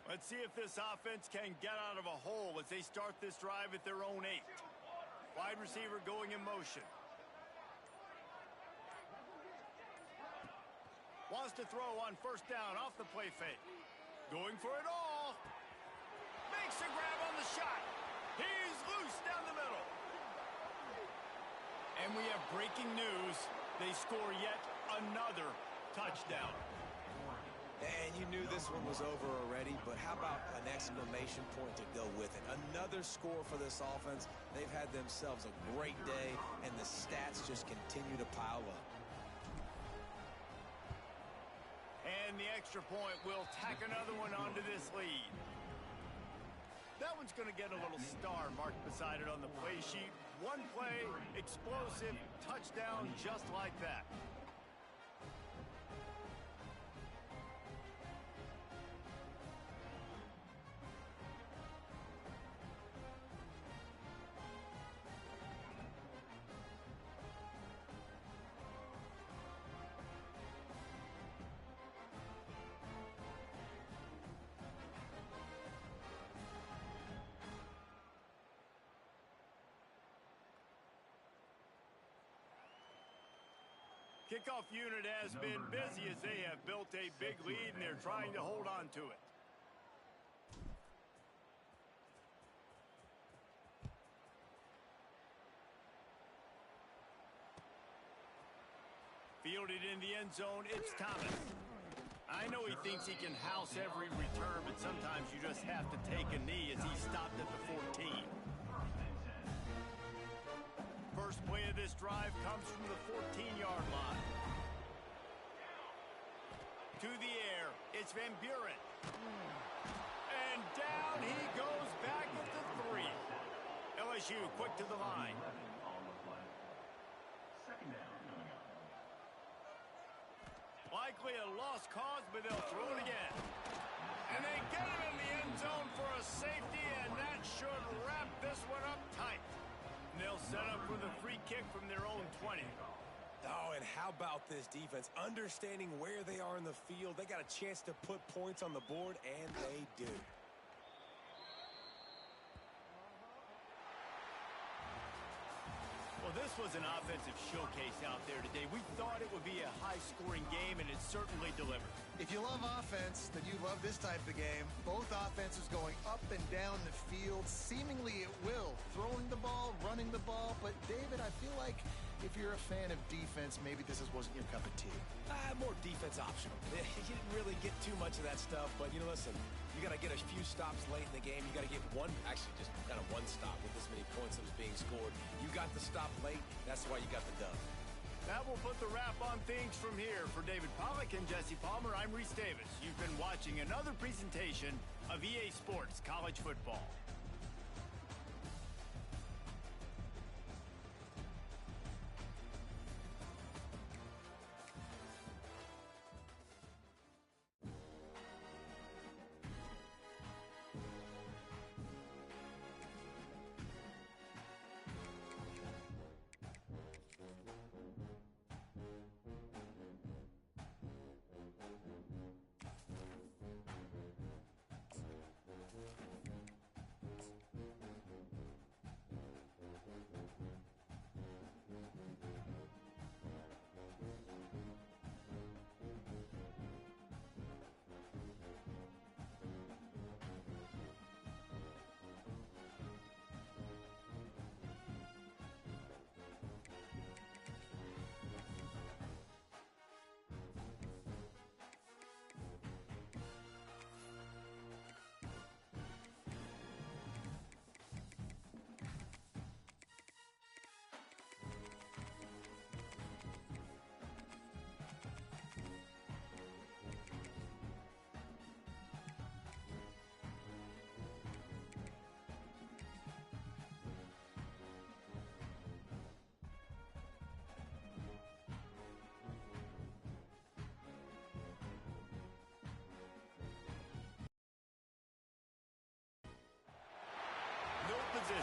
Let's see if this offense can get out of a hole as they start this drive at their own 8. Wide receiver going in motion. Wants to throw on 1st down off the play fake. Going for it all. Makes a grab on the shot. He's loose down the middle. And we have breaking news. They score yet another touchdown. And you knew this one was over already, but how about an exclamation point to go with it? Another score for this offense. They've had themselves a great day, and the stats just continue to pile up. And the extra point will tack another one onto this lead. That one's going to get a little star marked beside it on the play sheet. One play, explosive, touchdown, just like that. Kickoff unit has been busy as they have built a big lead and they're trying to hold on to it. Fielded in the end zone, it's Thomas. I know he thinks he can house every return, but sometimes you just have to take a knee as he stopped at the 14. First play of this drive comes from the 14-yard line. To the air, it's Van Buren. And down he goes back at the 3. LSU quick to the line. Likely a lost cause, but they'll throw it again. And they get it in the end zone for a safety, and that should wrap this one up tight. And they'll set up for the free kick from their own 20. Oh, and how about this defense? Understanding where they are in the field, they got a chance to put points on the board, and they do. Well, this was an offensive showcase out there today. We thought it would be a high-scoring game, and it certainly delivered. If you love offense, then you love this type of game. Both offenses going up and down the field, seemingly at will. Throwing the ball, running the ball. But, David, I feel like if you're a fan of defense, maybe this wasn't your cup of tea. More defense optional. You didn't really get too much of that stuff, but, listen, you got to get a few stops late in the game. You got to get actually just kind of one stop with this many points that was being scored. You got the stop late. That's why you got the dub. That will put the wrap on things from here. For David Pollack and Jesse Palmer, I'm Reese Davis. You've been watching another presentation of EA Sports College Football.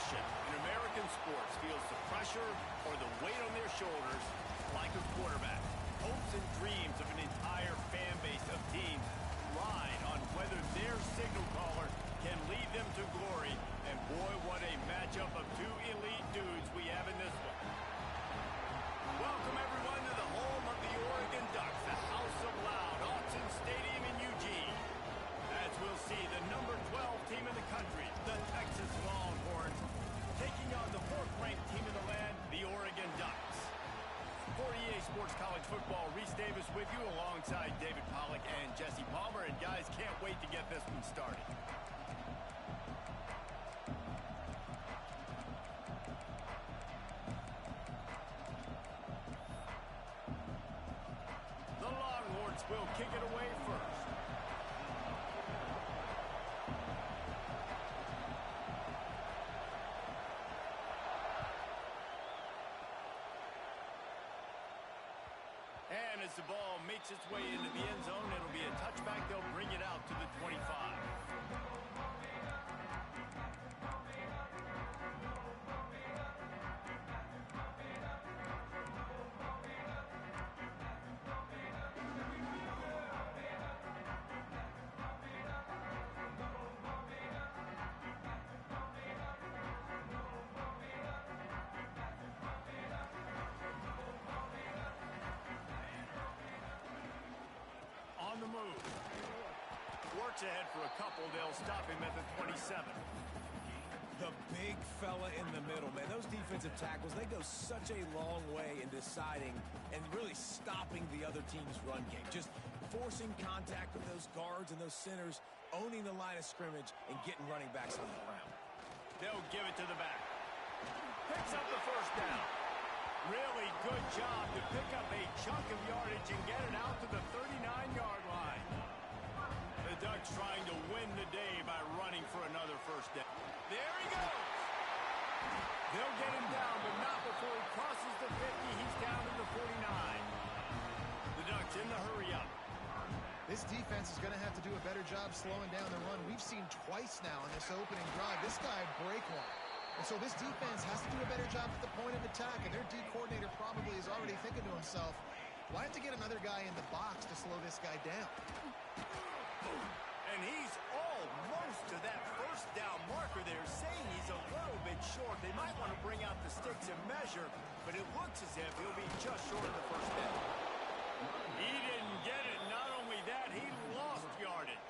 position in American sports feels the pressure or the weight on their shoulders like a quarterback. Hopes and dreams of an entire fan base of teams ride on whether their signal caller can lead them to glory. And boy, what a matchup of two elite dudes we have in this one. Welcome, everyone, to the home of the Oregon Ducks, the House of Loud, Autzen Stadium in Eugene. As we'll see, the number 12 team in the country, the Texas Longhorns, taking on the 4th-ranked team in the land, the Oregon Ducks. For EA Sports College Football, Reese Davis with you alongside David Pollack and Jesse Palmer. And guys, can't wait to get this one started. The Longhorns will kick it away first. And as the ball makes its way into the end zone, it'll be a touchback. They'll bring it out to the 25. On the move. Works ahead for a couple. They'll stop him at the 27. The big fella in the middle, man. Those defensive tackles, they go such a long way in deciding and really stopping the other team's run game. Just forcing contact with those guards and those centers, owning the line of scrimmage, and getting running backs on the ground. They'll give it to the back. Picks up the first down. Really good job to pick up a chunk of yardage and get it out to the 39-yard line. The Ducks trying to win the day by running for another first down. There he goes. They'll get him down, but not before he crosses the 50. He's down to the 49. The Ducks in the hurry up. This defense is going to have to do a better job slowing down the run. We've seen twice now in this opening drive. This guy break one. And so this defense has to do a better job at the point of attack, and their D coordinator probably is already thinking to himself, well, I have to get another guy in the box to slow this guy down. And he's almost to that first down marker there, saying he's a little bit short. They might want to bring out the sticks and measure, but it looks as if he'll be just short of the first down. He didn't get it. Not only that, he lost yardage.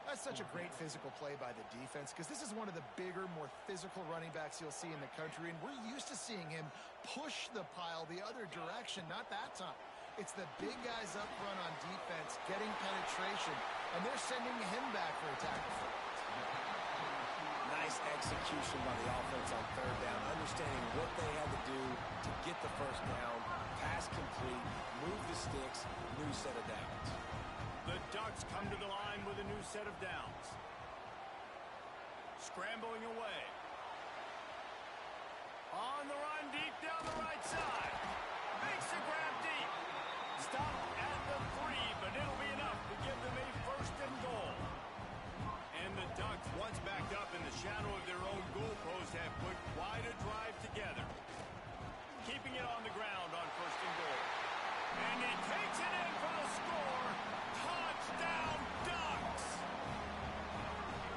That's such a great physical play by the defense because this is one of the bigger, more physical running backs you'll see in the country, and we're used to seeing him push the pile the other direction. Not that time. It's the big guys up front on defense getting penetration, and they're sending him back for a tackle. Nice execution by the offense on third down, understanding what they had to do to get the first down, pass complete, move the sticks, new set of downs. The Ducks come to the line with a new set of downs. Scrambling away. On the run, deep down the right side. Makes the grab deep. Stop at the 3, but it'll be enough to give them a first and goal. And the Ducks, once backed up in the shadow of their own goalpost, have put quite a drive together. Keeping it on the ground on first and goal. And he takes it in for the score. Touchdown, Ducks!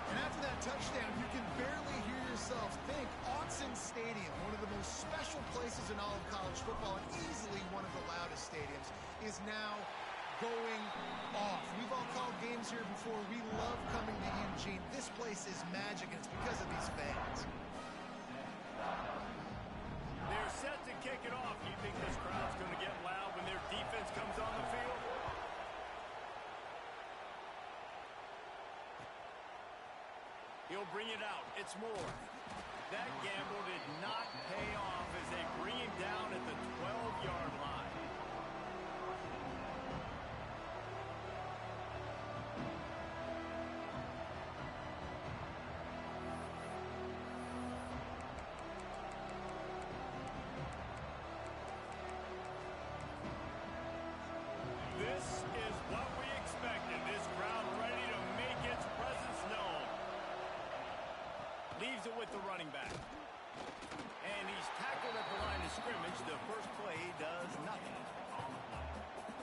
And after that touchdown, you can barely hear yourself think. Autzen Stadium, one of the most special places in all of college football and easily one of the loudest stadiums, is now going off. We've all called games here before. We love coming to Eugene. This place is magic, and it's because of these fans. They're set to kick it off. You think this crowd's going to get loud when their defense comes on the field? He'll bring it out. It's Moore. That gamble did not pay off as they bring him down at the 12-yard line. This is what we expected. This crowd ready to make its presence known. Leaves it with the running back. And he's tackled at the line of scrimmage. The first play does nothing.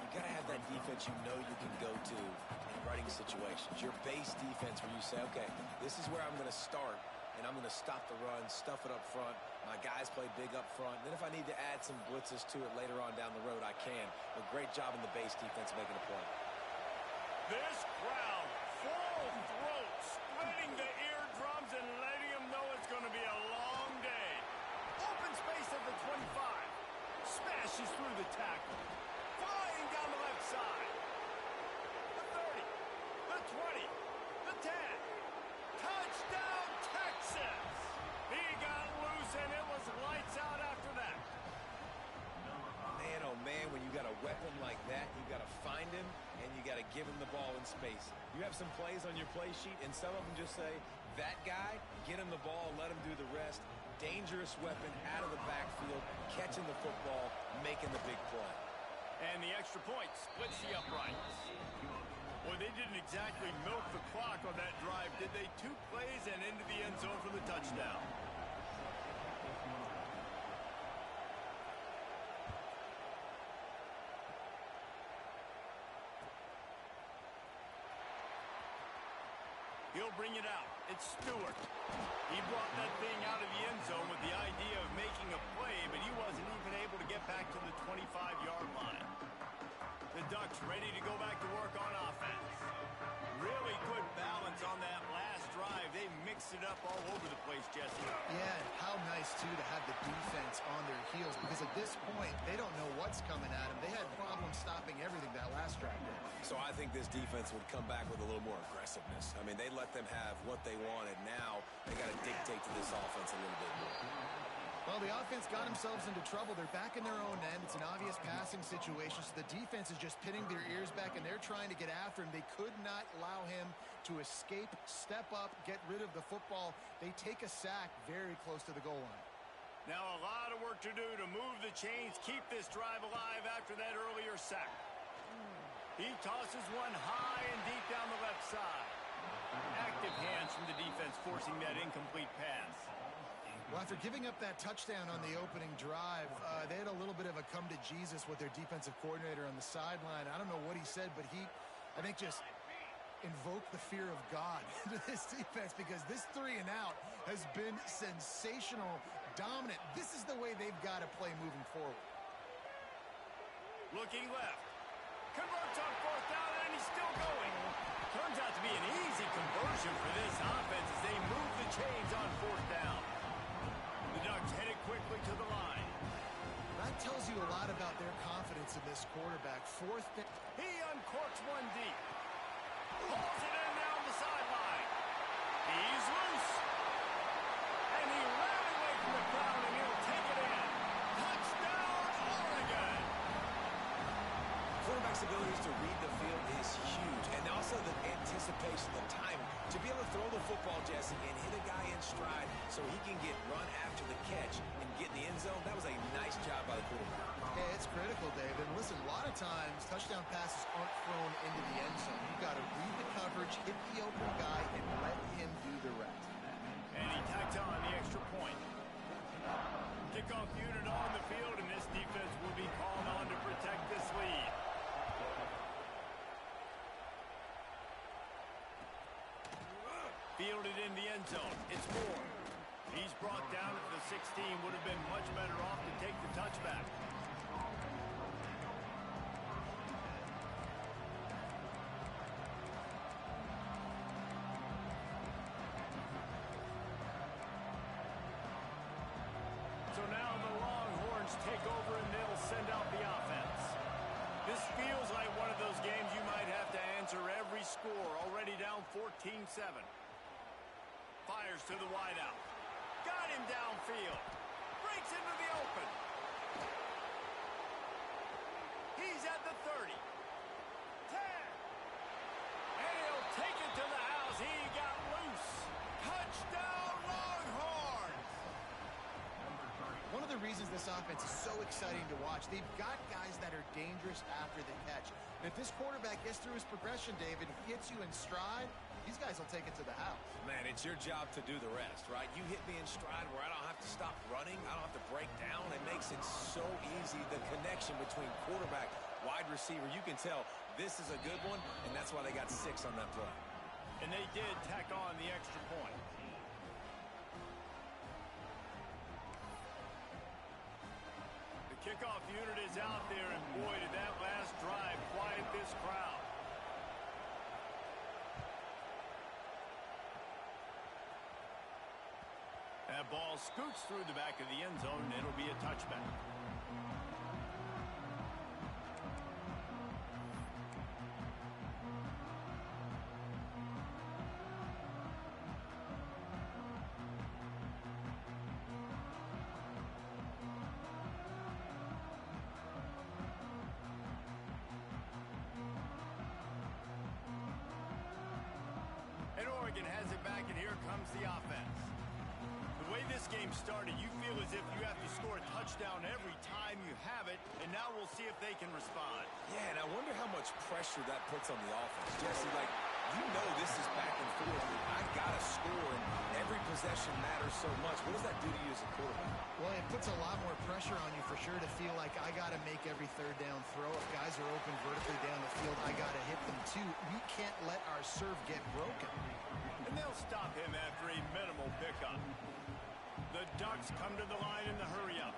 You got to have that defense you know you can go to in running situations. Your base defense where you say, okay, this is where I'm going to start, and I'm going to stop the run, stuff it up front. My guys play big up front. Then if I need to add some blitzes to it later on down the road, I can. But great job in the base defense making a play. This crowd, full throat, splitting the eardrums and letting them know it's going to be a long day. Open space at the 25. Smashes through the tackle. Flying down the left side. The 30. The 20. The 10. Touchdown, Texas! He got loose, and it was lights out after that. Man, oh man, when you got a weapon like that, you got to find him, and you got to give him the ball in space. You have some plays on your play sheet, and some of them just say, that guy, get him the ball, let him do the rest. Dangerous weapon out of the backfield, catching the football, making the big play. And the extra point splits the uprights. Well, they didn't exactly milk the clock on that drive, did they? 2 plays and into the end zone for the touchdown. He'll bring it out. It's Stewart. He brought that thing out of the end zone with the idea of making a play, but he wasn't even able to get back to the 25-yard line. The Ducks ready to go back to work on offense. Really good balance on that last drive. They mixed it up all over the place, Jesse. Yeah, how nice, too, to have the defense on their heels, because at this point, they don't know what's coming at them. They had problems stopping everything that last drive did. So I think this defense would come back with a little more aggressiveness. I mean, they let them have what they wanted. Now they got to dictate to this offense a little bit more. Well, the offense got themselves into trouble. They're back in their own end. It's an obvious passing situation, so the defense is just pinning their ears back, and they're trying to get after him. They could not allow him to escape, step up, get rid of the football. They take a sack very close to the goal line. Now a lot of work to do to move the chains, keep this drive alive after that earlier sack. He tosses one high and deep down the left side. Active hands from the defense forcing that incomplete pass. Well, after giving up that touchdown on the opening drive, they had a little bit of a come to Jesus with their defensive coordinator on the sideline. I don't know what he said, but he, I think, just invoked the fear of God into this defense, because this 3 and out has been sensational, dominant. This is the way they've got to play moving forward. Looking left. Converts on 4th down, and he's still going. Turns out to be an easy conversion for this offense as they move the chains on 4th down. The Ducks headed quickly to the line. That tells you a lot about their confidence in this quarterback. 4th down. He uncorks one deep. Pulls it in down the sideline. He's loose. And he ran away from the crowd, and he'll take it in. Touchdown, Oregon. Quarterback's abilities to read the field is huge, and also the anticipation, the timing. To be able to throw the football, Jesse, and hit a guy in stride so he can get run after the catch and get in the end zone, that was a nice job by the quarterback. Yeah, it's critical, Dave. And listen, a lot of times touchdown passes aren't thrown into the end zone. You've got to read the coverage, hit the open guy, and let him do the rest. And he tacked on the extra point. Kickoff unit on the field, and this defense will be called on to protect this lead. Fielded in the end zone. It's Moore. He's brought down at the 16. Would have been much better off to take the touchback. So now the Longhorns take over, and they'll send out the offense. This feels like one of those games you might have to answer every score. Already down 14-7. Fires to the wideout. Got him downfield. Breaks into the open. He's at the 30. 10. And he'll take it to the house. He got loose. Touchdown, Longhorns. One of the reasons this offense is so exciting to watch. They've got guys that are dangerous after the catch. And if this quarterback gets through his progression, David, hits you in stride, these guys will take it to the house. Man, it's your job to do the rest, right? You hit me in stride where I don't have to stop running. I don't have to break down. It makes it so easy. The connection between quarterback, wide receiver, you can tell this is a good one, and that's why they got 6 on that play. And they did tack on the extra point. The kickoff unit is out there, and boy, did that last drive quiet this crowd. That ball scoots through the back of the end zone, and it'll be a touchback. And Oregon has it back, and here comes the offense. The way this game started, you feel as if you have to score a touchdown every time you have it, and now we'll see if they can respond. Yeah, and I wonder how much pressure that puts on the offense. Jesse, like, you know this is back and forth. I got to score, and every possession matters so much. What does that do to you as a quarterback? Well, it puts a lot more pressure on you for sure to feel like I got to make every third down throw. If guys are open vertically down the field, I got to hit them too. We can't let our serve get broken. And they'll stop him after a minimal pickup. The Ducks come to the line in the hurry-up.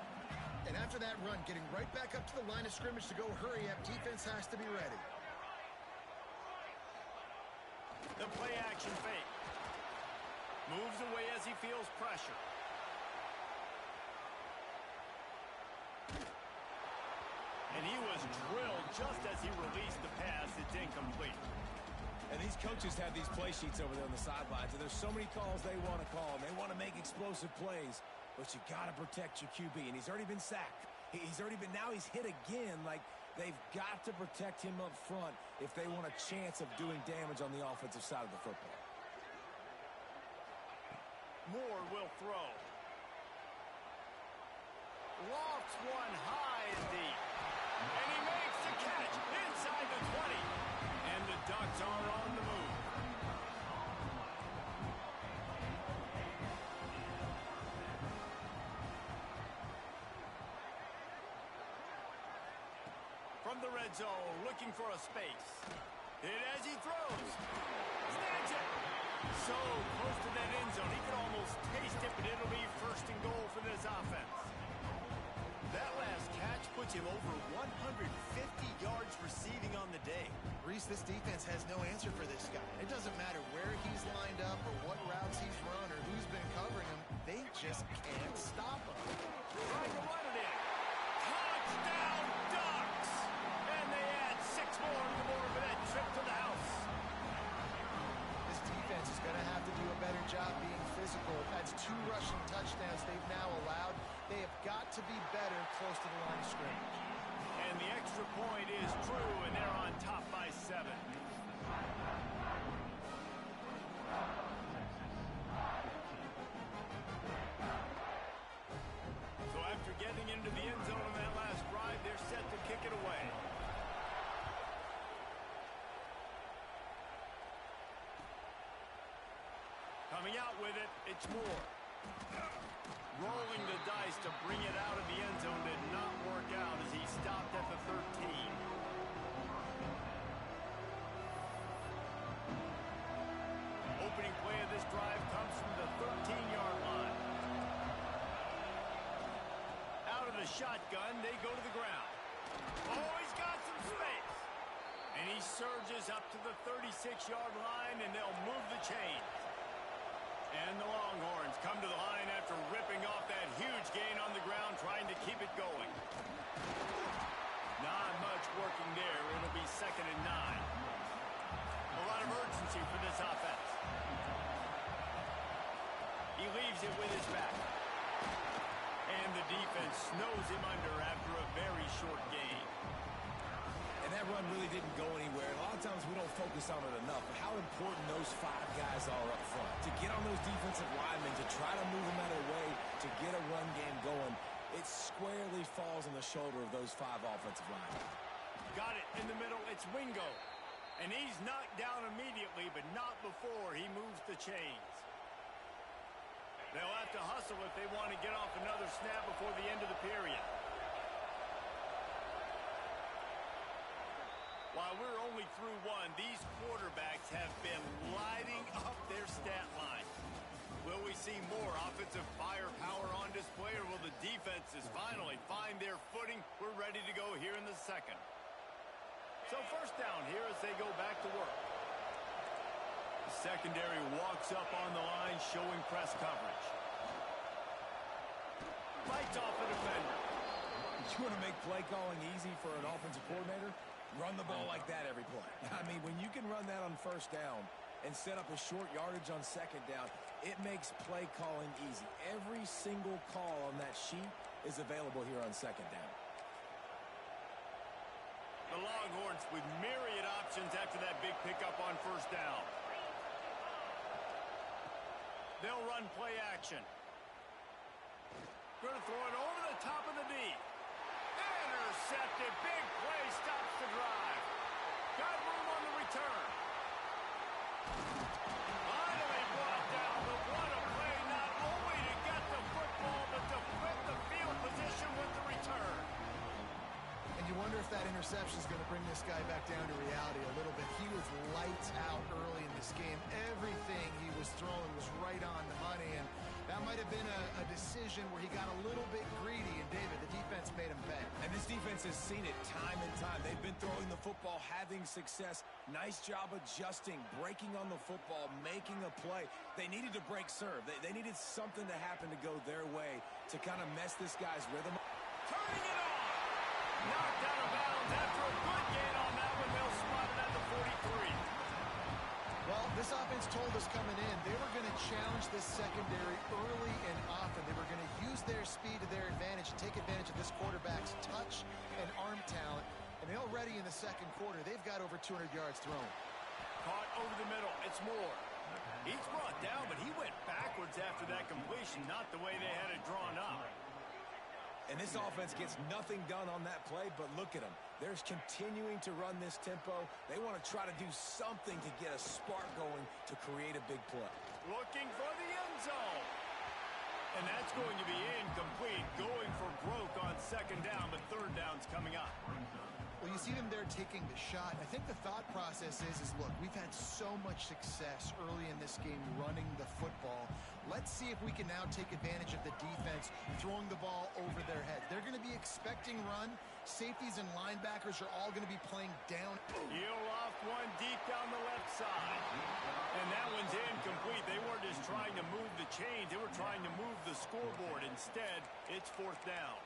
And after that run, getting right back up to the line of scrimmage to go hurry-up, defense has to be ready. The play-action fake. Moves away as he feels pressure. And he was drilled just as he released the pass. It's incomplete. And these coaches have these play sheets over there on the sidelines, and there's so many calls they want to call, and they want to make explosive plays, but you got to protect your QB, and he's already been sacked. Now he's hit again. Like, they've got to protect him up front if they want a chance of doing damage on the offensive side of the football. Moore will throw. Lofts one high and deep. And he makes the catch inside the 20. And the Ducks are on the move. From the red zone, looking for a space. Hit as he throws. Snatch it. So close to that end zone. He could almost taste it, but it'll be first and goal for this offense. That last catch puts him over 150 yards receiving on the day. Reese, this defense has no answer for this guy. It doesn't matter where he's lined up or what routes he's run or who's been covering him. They just can't stop him. Trying to run it in. Touchdown, Ducks! And they add 6 more to the board for that trip to the house. This defense is going to have to do a better job being physical. That's 2 rushing touchdowns they've now allowed. They have got to be better close to the line of scrimmage. And the extra point is true, and they're on top by 7. So after getting into the end zone on that last drive, they're set to kick it away. Coming out with it, it's Moore. Rolling the dice to bring it out of the end zone did not work out as he stopped at the 13. Opening play of this drive comes from the 13-yard line. Out of the shotgun, they go to the ground. Oh, he's got some space. And he surges up to the 36-yard line, and they'll move the chains. And the Longhorns come to the line after ripping off that huge gain on the ground, trying to keep it going. Not much working there. It'll be 2nd and 9. A lot of urgency for this offense. He leaves it with his back. And the defense snows him under after a very short gain. And that run really didn't go anywhere. A lot of times we don't focus on it enough, but how important those 5 guys are up front. To get on those defensive linemen, to try to move them out of the way, to get a run game going. it squarely falls on the shoulder of those 5 offensive linemen. Got it in the middle. It's Wingo. And he's knocked down immediately, but not before he moves the chains. They'll have to hustle if they want to get off another snap before the end of the period. While we're only through one, these quarterbacks have been lighting up their stat line. Will we see more offensive firepower on display, or will the defenses finally find their footing? We're ready to go here in the second. So first down here as they go back to work. The secondary walks up on the line, showing press coverage. Fights off the defender. You want to make play calling easy for an offensive coordinator? Run the ball like that every play. I mean, when you can run that on first down and set up a short yardage on second down, it makes play calling easy. Every single call on that sheet is available here on second down. The Longhorns with myriad options after that big pickup on first down. They'll run play action. Going to throw it over the top of the knee. Intercepted. Big play stops the drive. Got room on the return. Finally brought down, but what a play, not only to get the football, but to flip the field position with the return. And you wonder if that interception is going to bring this guy back down to reality a little bit. He was lights out early in this game. Everything he was throwing was right on the money, and that might have been a decision where he got a little bit greedy, and David, the defense made him pay. And this defense has seen it time and time. They've been throwing the football, having success. Nice job adjusting, breaking on the football, making a play. They needed to break serve. They needed something to happen to go their way to kind of mess this guy's rhythm. Turning it on. Knocked out of bounds after a good gain on that one. They'll spot it at the 43. Well, this offense told us coming in they were going to challenge this secondary early and often. They were going to use their speed to their advantage, take advantage of this quarterback's touch and arm talent. And already in the second quarter, they've got over 200 yards thrown. Caught over the middle. It's Moore. He's brought down, but he went backwards after that completion, not the way they had it drawn up. And this offense gets nothing done on that play, but look at them. They're continuing to run this tempo. They want to try to do something to get a spark going to create a big play. Looking for the end zone. And that's going to be incomplete. Going for broke on second down, but third down's coming up. Well, you see them there taking the shot. I think the thought process is look, we've had so much success early in this game running the football. Let's see if we can now take advantage of the defense throwing the ball over their head. They're going to be expecting run. Safeties and linebackers are all going to be playing down. Heel off one deep down the left side. And that one's incomplete. They weren't just trying to move the chains. They were trying to move the scoreboard. Instead, it's fourth down.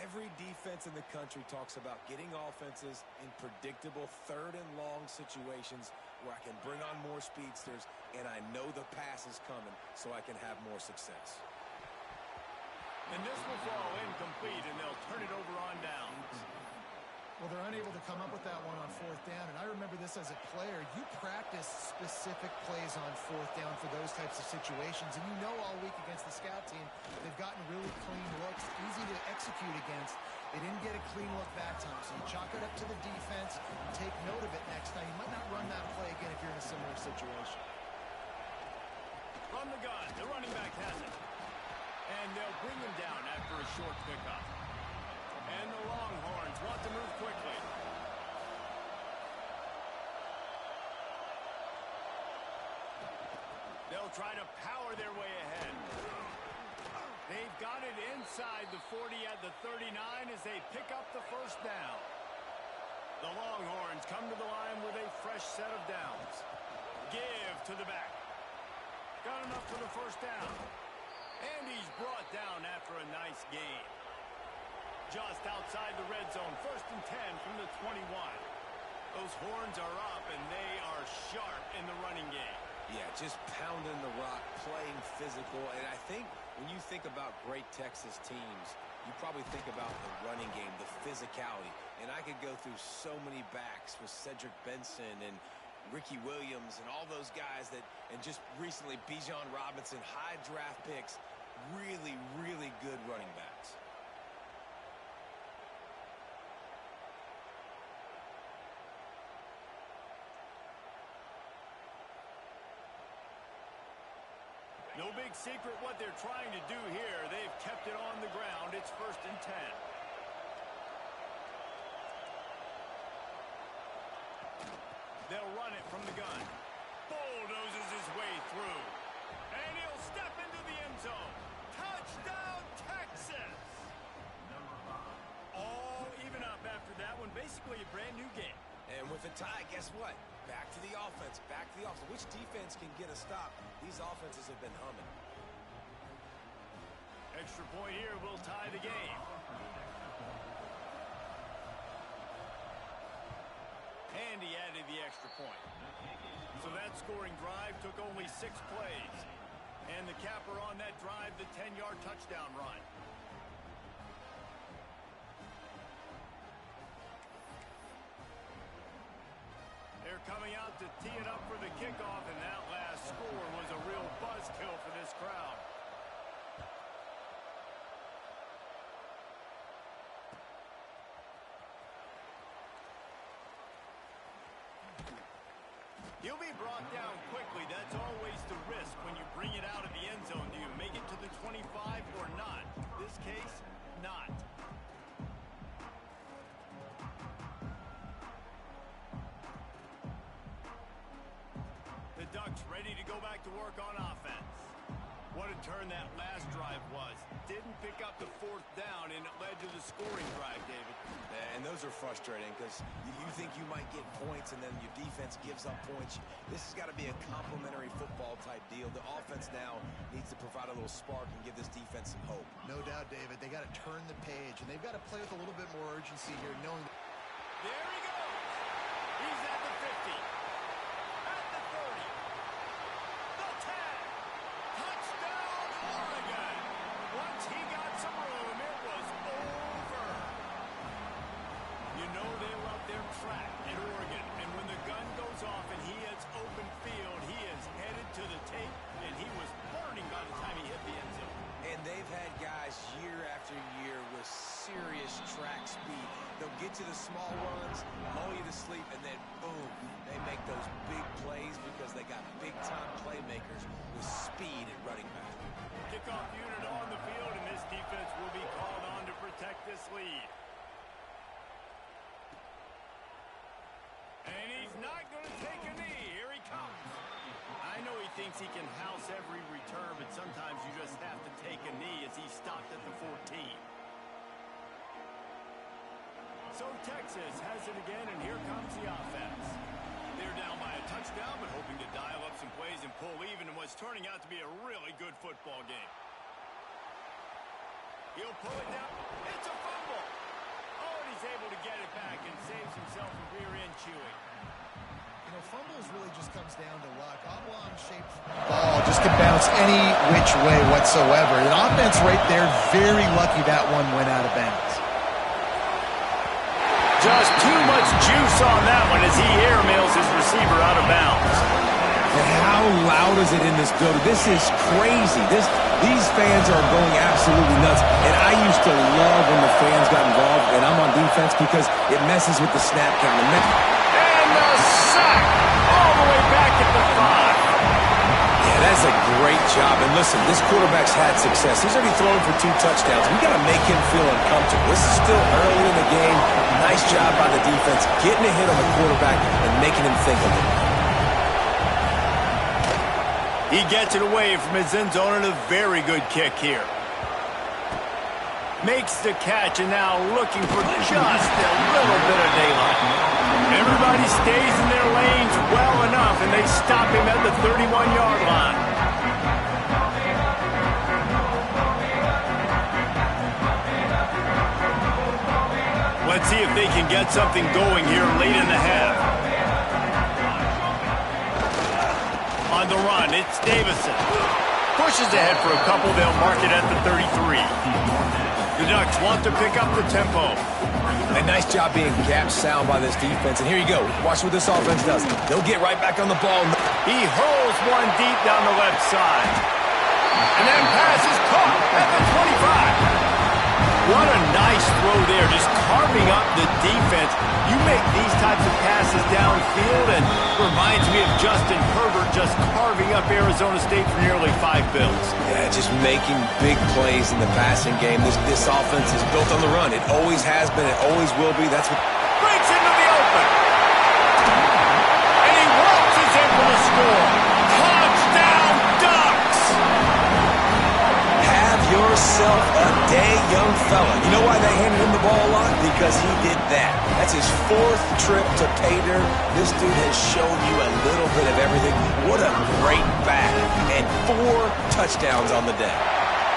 Every defense in the country talks about getting offenses in predictable third and long situations where I can bring on more speedsters and I know the pass is coming so I can have more success. And this will fall incomplete, and they'll turn it over on downs. Well, they're unable to come up with that one on fourth down, and I remember this as a player. You practice specific plays on fourth down for those types of situations, and you know all week against the scout team, they've gotten really clean looks, easy to execute against. They didn't get a clean look that time, so you chalk it up to the defense, take note of it next time. You might not run that play again if you're in a similar situation. From the gun, the running back has it. And they'll bring him down after a short pickup. And the Longhorns want to move quickly. They'll try to power their way ahead. They've got it inside the 40 at the 39 as they pick up the first down. The Longhorns come to the line with a fresh set of downs. Give to the back. Got enough for the first down. And he's brought down after a nice gain. Just outside the red zone, 1st and 10 from the 21. Those horns are up, and they are sharp in the running game. Yeah, just pounding the rock, playing physical. And I think when you think about great Texas teams, you probably think about the running game, the physicality. And I could go through so many backs with Cedric Benson and Ricky Williams and all those guys that, and just recently Bijan Robinson, high draft picks really, really good running backs. No big secret what they're trying to do here. They've kept it on the ground. It's 1st and 10. They'll run it from the gun. Bulldozes his way through. And he'll step into the end zone. Touchdown, Texas! All even up after that one. Basically a brand new game. And with a tie, guess what? Back to the offense. Back to the offense. Which defense can get a stop? These offenses have been humming. Extra point here will tie the game. And he added the extra point. So that scoring drive took only 6 plays. And the capper on that drive, the 10-yard touchdown run. They're coming out to tee it up for the kickoff, and that last score was a real buzzkill for this crowd. He'll be brought down quickly. That's always the risk when you bring it out of the end zone. Do you make it to the 25 or not? This case, not. The Ducks ready to go back to work on offense. What a turn that last drive was. Didn't pick up the 4th down, and it led to the scoring drive, David. And those are frustrating because you think you might get points and then your defense gives up points. This has got to be a complementary football type deal. The offense now needs to provide a little spark and give this defense some hope. No doubt, David. They got to turn the page, and they've got to play with a little bit more urgency here, knowing that. There he goes. He's at the 50. At the 30. The 10. Touchdown, Oregon. Once he got some room, it was over. You know they love their track at Oregon. And when the gun goes off and he hits open field, he is headed to the tape, and he was burning by the time he hit the end zone. And they've had guys year after year with serious track speed. They'll get to the small runs, lull you to sleep, and then boom, they make those big plays because they got big-time playmakers with speed at running back. Kickoff unit on the field, and this defense will be called on to protect this lead. And he's not going to take a knee. Here he comes. I know he thinks he can house every return, but sometimes you just have to take a knee as he stopped at the 14. So Texas has it again, and here comes the offense. They're down by a touchdown, but hoping to dial up some plays and pull even in what's turning out to be a really good football game. He'll pull it down. It's a fumble. Oh, and he's able to get it back and saves himself a rear-end chewing. You know, fumbles really just comes down to luck. Oblong-shaped ball just can bounce any which way whatsoever. The offense right there, very lucky that one went out of bounds. Just too much juice on that one as he airmails his receiver out of bounds. And how loud is it in this building? This is crazy. These fans are going absolutely nuts. And I used to love when the fans got involved, and I'm on defense because it messes with the snap count. And the sack all the way back at the 5. Yeah, that's a great job. And listen, this quarterback's had success. He's already thrown for 2 touchdowns. We got to make him feel uncomfortable. This is still early in the game. Nice job by the defense, getting a hit on the quarterback and making him think a little. He gets it away from his end zone and a very good kick here. Makes the catch and now looking for just a little bit of daylight. Everybody stays in their lanes well enough, and they stop him at the 31-yard line. Let's see if they can get something going here late in the half. On the run, it's Davison. Pushes ahead for a couple. They'll mark it at the 33. The Ducks want to pick up the tempo. A nice job being gap sound by this defense. And here you go. Watch what this offense does. They'll get right back on the ball. He hurls one deep down the left side. And that pass is caught at the 25. What a nice throw there, just carving up the defense. You make these types of passes downfield, and reminds me of Justin Herbert just carving up Arizona State for nearly 5 bills. Yeah, just making big plays in the passing game. This offense is built on the run. It always has been. It always will be. That's what Breaks into the open. And he waltzes in for the score. Touchdown, Ducks! Have yourself a day, young fella. You know why they handed him the ball a lot? Because he did that. That's his 4th trip to pay dirt. This dude has shown you a little bit of everything. What a great back. And 4 touchdowns on the day.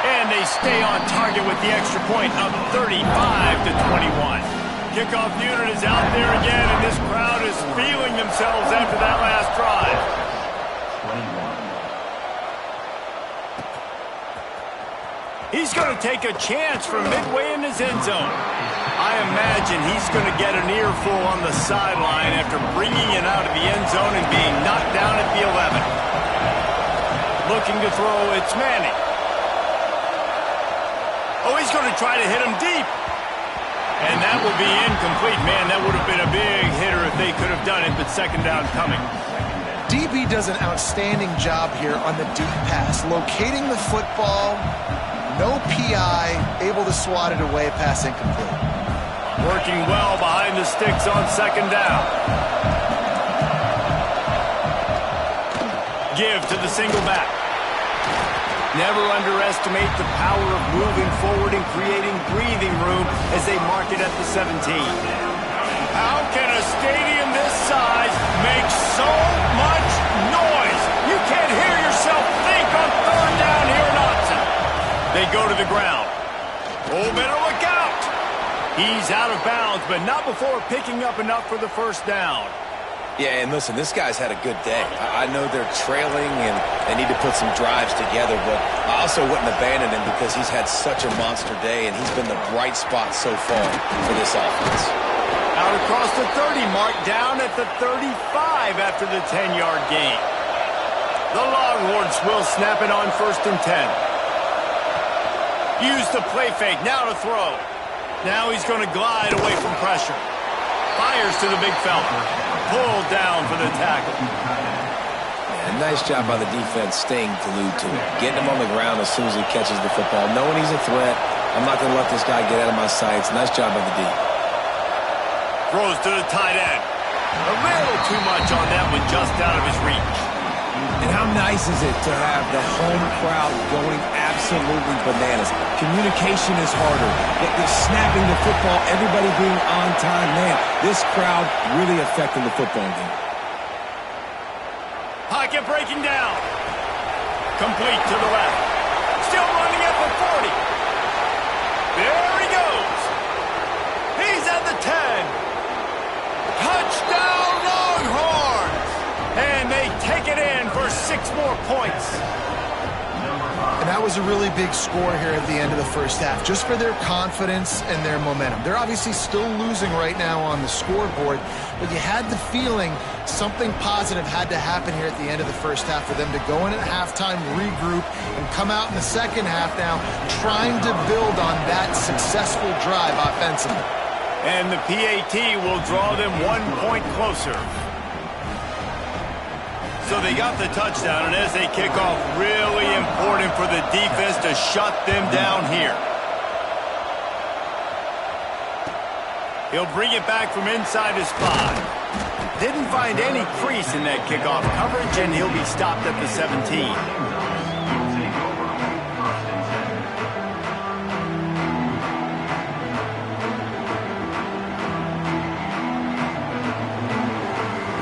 And they stay on target with the extra point of 35-21. Kickoff unit is out there again, and this crowd is feeling themselves after that last drive. 21. He's going to take a chance from midway in his end zone. I imagine he's going to get an earful on the sideline after bringing it out of the end zone and being knocked down at the 11. Looking to throw, it's Manning. Oh, he's going to try to hit him deep. And that will be incomplete. Man, that would have been a big hitter if they could have done it, but second down coming. DB does an outstanding job here on the deep pass, locating the football, no PI, able to swat it away, pass incomplete. Working well behind the sticks on second down. Give to the single back. Never underestimate the power of moving forward and creating breathing room as they mark it at the 17. How can a stadium this size make so much noise? You can't hear yourself think on 3rd down here in Austin. They go to the ground. Oh, better look out. He's out of bounds, but not before picking up enough for the first down. Yeah, and listen, this guy's had a good day. I know they're trailing and they need to put some drives together, but I also wouldn't abandon him because he's had such a monster day and he's been the bright spot so far for this offense. Out across the 30 mark, down at the 35 after the 10-yard gain. The Longhorns will snap it on 1st and 10. Use the play fake, now to throw. Now he's going to glide away from pressure. Fires to the big fella. Pulled down for the tackle. Yeah, nice job by the defense staying glued to him. Getting him on the ground as soon as he catches the football. Knowing he's a threat. I'm not going to let this guy get out of my sights. Nice job by the D. Throws to the tight end. A little too much on that one, just out of his reach. And how nice is it to have the home crowd going absolutely bananas? Communication is harder. They're snapping the football, everybody being on time. Man, this crowd really affecting the football game. Pocket breaking down. Complete to the left. Still running at the 40. There he goes. He's at the 10. Touchdown Longhorns. And they take it in for 6 more points. And that was a really big score here at the end of the first half, just for their confidence and their momentum. They're obviously still losing right now on the scoreboard, but you had the feeling something positive had to happen here at the end of the first half for them to go in at halftime, regroup, and come out in the second half now trying to build on that successful drive offensively. And the PAT will draw them 1 point closer. So they got the touchdown, and as they kick off, really important for the defense to shut them down here. He'll bring it back from inside his 5. Didn't find any crease in that kickoff coverage, and he'll be stopped at the 17.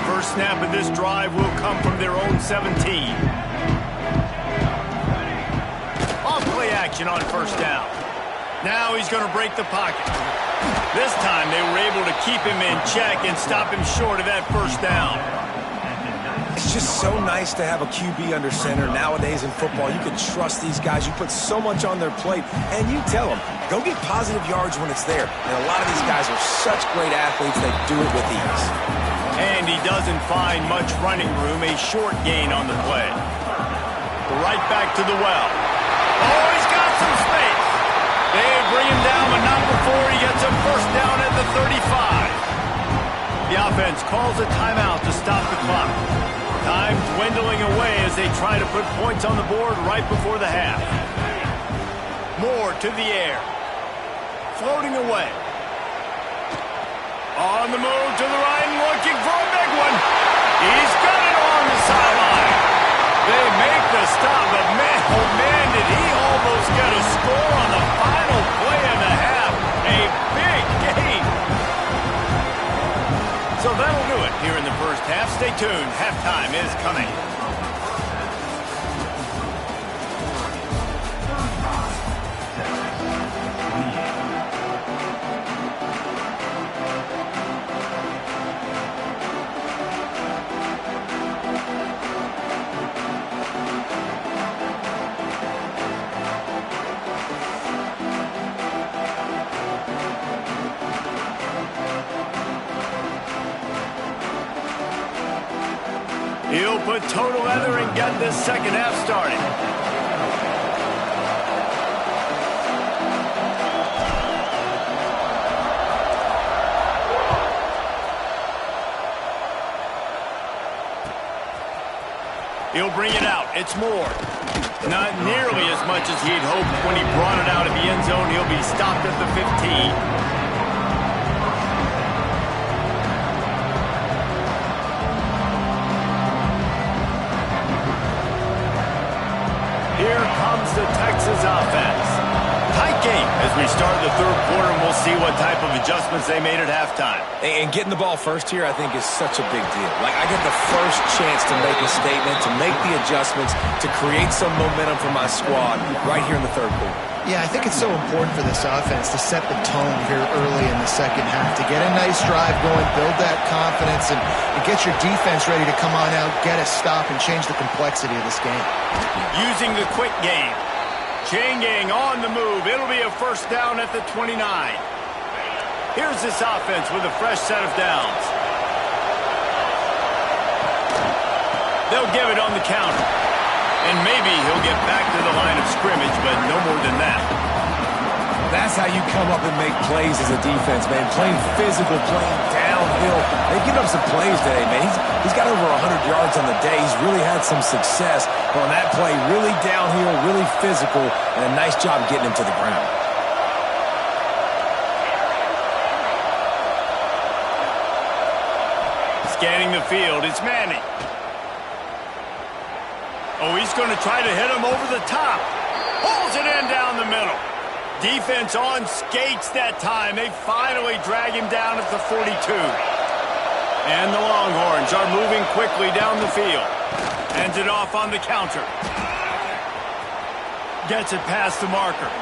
First snap of this drive will come from their own 17. Off play action on first down. Now he's going to break the pocket. This time they were able to keep him in check and stop him short of that first down. It's just so nice to have a QB under center nowadays in football. You can trust these guys. You put so much on their plate, and you tell them, go get positive yards when it's there. And a lot of these guys are such great athletes, they do it with ease. And he doesn't find much running room, a short gain on the play. right back to the well. Oh, he's got some space. They bring him down, but not before he gets a first down at the 35. The offense calls a timeout to stop the clock. Time dwindling away as they try to put points on the board right before the half. Moore to the air. Floating away. On the move to the right and looking for a big one. He's got it along the sideline. They make the stop, but man, oh man, did he almost get a score on the final play of the half. A big game. So that'll do it here in the first half. Stay tuned. Halftime is coming. He'll put total leather and get this second half started. He'll bring it out. It's Moore. Not nearly as much as he'd hoped when he brought it out of the end zone. He'll be stopped at the 15. Here comes the Texas offense. Tight game as we start the third quarter, and we'll see what type of adjustments they made at halftime. And getting the ball first here, I think, is such a big deal. Like, I get the first chance to make a statement, to make the adjustments, to create some momentum for my squad right here in the third quarter. Yeah, I think it's so important for this offense to set the tone here early in the second half, to get a nice drive going, build that confidence, and get your defense ready to come on out, get a stop, and change the complexity of this game. Using the quick game. Chain gang on the move. It'll be a first down at the 29. Here's this offense with a fresh set of downs. They'll give it on the counter. And maybe he'll get back to the line of scrimmage, but no more than that. That's how you come up and make plays as a defense, man. Playing physical, playing downhill. They've given up some plays today, man. He's got over 100 yards on the day. He's really had some success on that play. Really downhill, really physical, and a nice job getting him to the ground. Scanning the field, it's Manning. Oh, he's going to try to hit him over the top. Pulls it in down the middle. Defense on skates that time. They finally drag him down at the 42. And the Longhorns are moving quickly down the field. Hands it off on the counter. Gets it past the marker.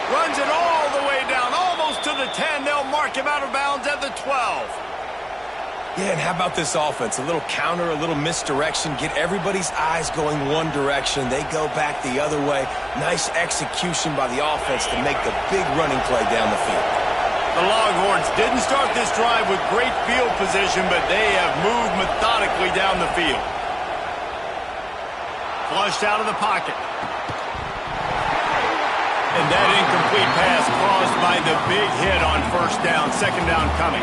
Runs it all the way down, almost to the 10. They'll mark him out of bounds at the 12. Yeah, and how about this offense? A little counter, a little misdirection. Get everybody's eyes going one direction. They go back the other way. Nice execution by the offense to make the big running play down the field. The Longhorns didn't start this drive with great field position, but they have moved methodically down the field. Flushed out of the pocket. And that incomplete pass caused by the big hit on first down. Second down coming.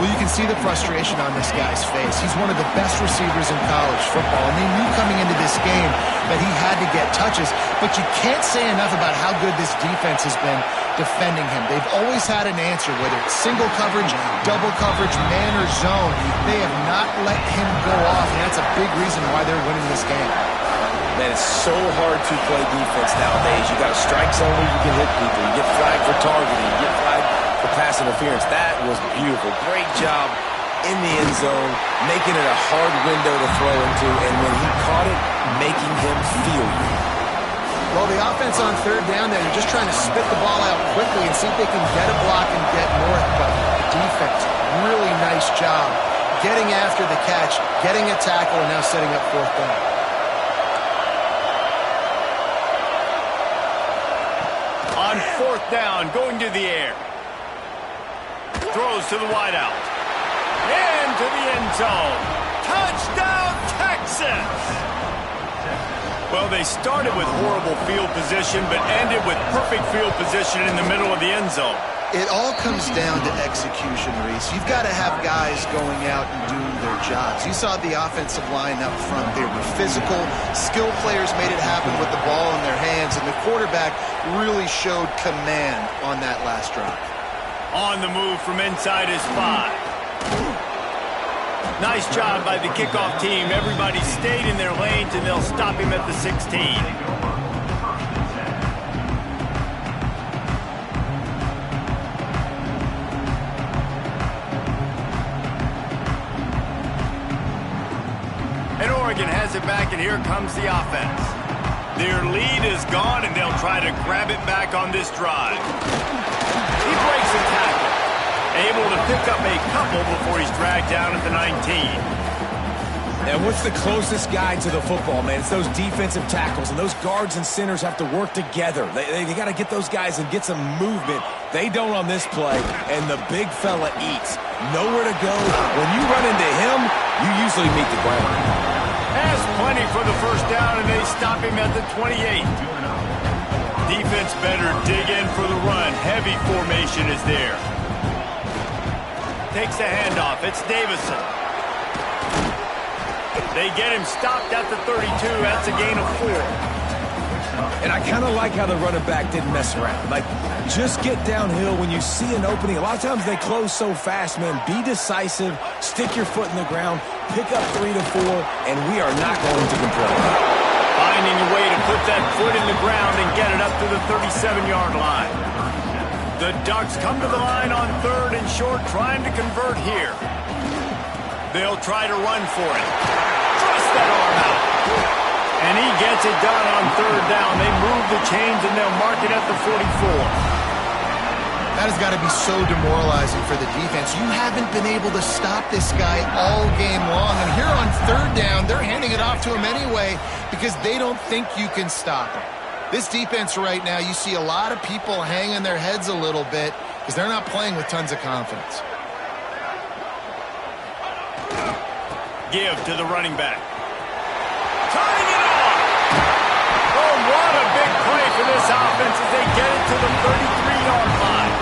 Well, you can see the frustration on this guy's face. He's one of the best receivers in college football, and they knew coming into this game that he had to get touches, but you can't say enough about how good this defense has been defending him. They've always had an answer, whether it's single coverage, double coverage, man or zone. They have not let him go off, and that's a big reason why they're winning this game. Man, it's so hard to play defense nowadays. You got a strike zone where you can hit people. You get flagged for targeting. You get flagged for pass interference. That was beautiful. Great job in the end zone, making it a hard window to throw into, and when he caught it, making him feel you. Well, the offense on third down there, they're just trying to spit the ball out quickly and see if they can get a block and get north, but the defense, really nice job getting after the catch, getting a tackle, and now setting up fourth down. On fourth down, going to the air. Throws to the wideout. Into the end zone. Touchdown, Texas! Well, they started with horrible field position, but ended with perfect field position in the middle of the end zone. It all comes down to execution, Reese. You've got to have guys going out and doing their jobs. You saw the offensive line up front. They were physical. Skilled players made it happen with the ball in their hands, and the quarterback really showed command on that last drive. On the move from inside his 5. Nice job by the kickoff team. Everybody stayed in their lanes, and they'll stop him at the 16. And Oregon has it back, and here comes the offense. Their lead is gone, and they'll try to grab it back on this drive. He breaks a tackle. Able to pick up a couple before he's dragged down at the 19. And what's the closest guy to the football, man? It's those defensive tackles, and those guards and centers have to work together. They got to get those guys and get some movement. They don't on this play, and the big fella eats. Nowhere to go. When you run into him, you usually meet the ground. Has plenty for the first down, and they stop him at the 28. Defense better dig in for the run. Heavy formation is there. Takes the handoff. It's Davison. They get him stopped at the 32. That's a gain of 4. And I kind of like how the running back didn't mess around. Like, just get downhill when you see an opening. A lot of times they close so fast, man. Be decisive. Stick your foot in the ground. Pick up 3 to 4, and we are not going to complain. Finding a way to put that foot in the ground and get it up to the 37-yard line. The Ducks come to the line on 3rd and short, trying to convert here. They'll try to run for it. Thrust that arm out. And he gets it done on 3rd down. They move the chains, and they'll mark it at the 44. That has got to be so demoralizing for the defense. You haven't been able to stop this guy all game long. And here on 3rd down, they're handing it off to him anyway because they don't think you can stop him. This defense right now, you see a lot of people hanging their heads a little bit because they're not playing with tons of confidence. Give to the running back. Turning it on! Oh, what a big play for this offense as they get it to the 33-yard line.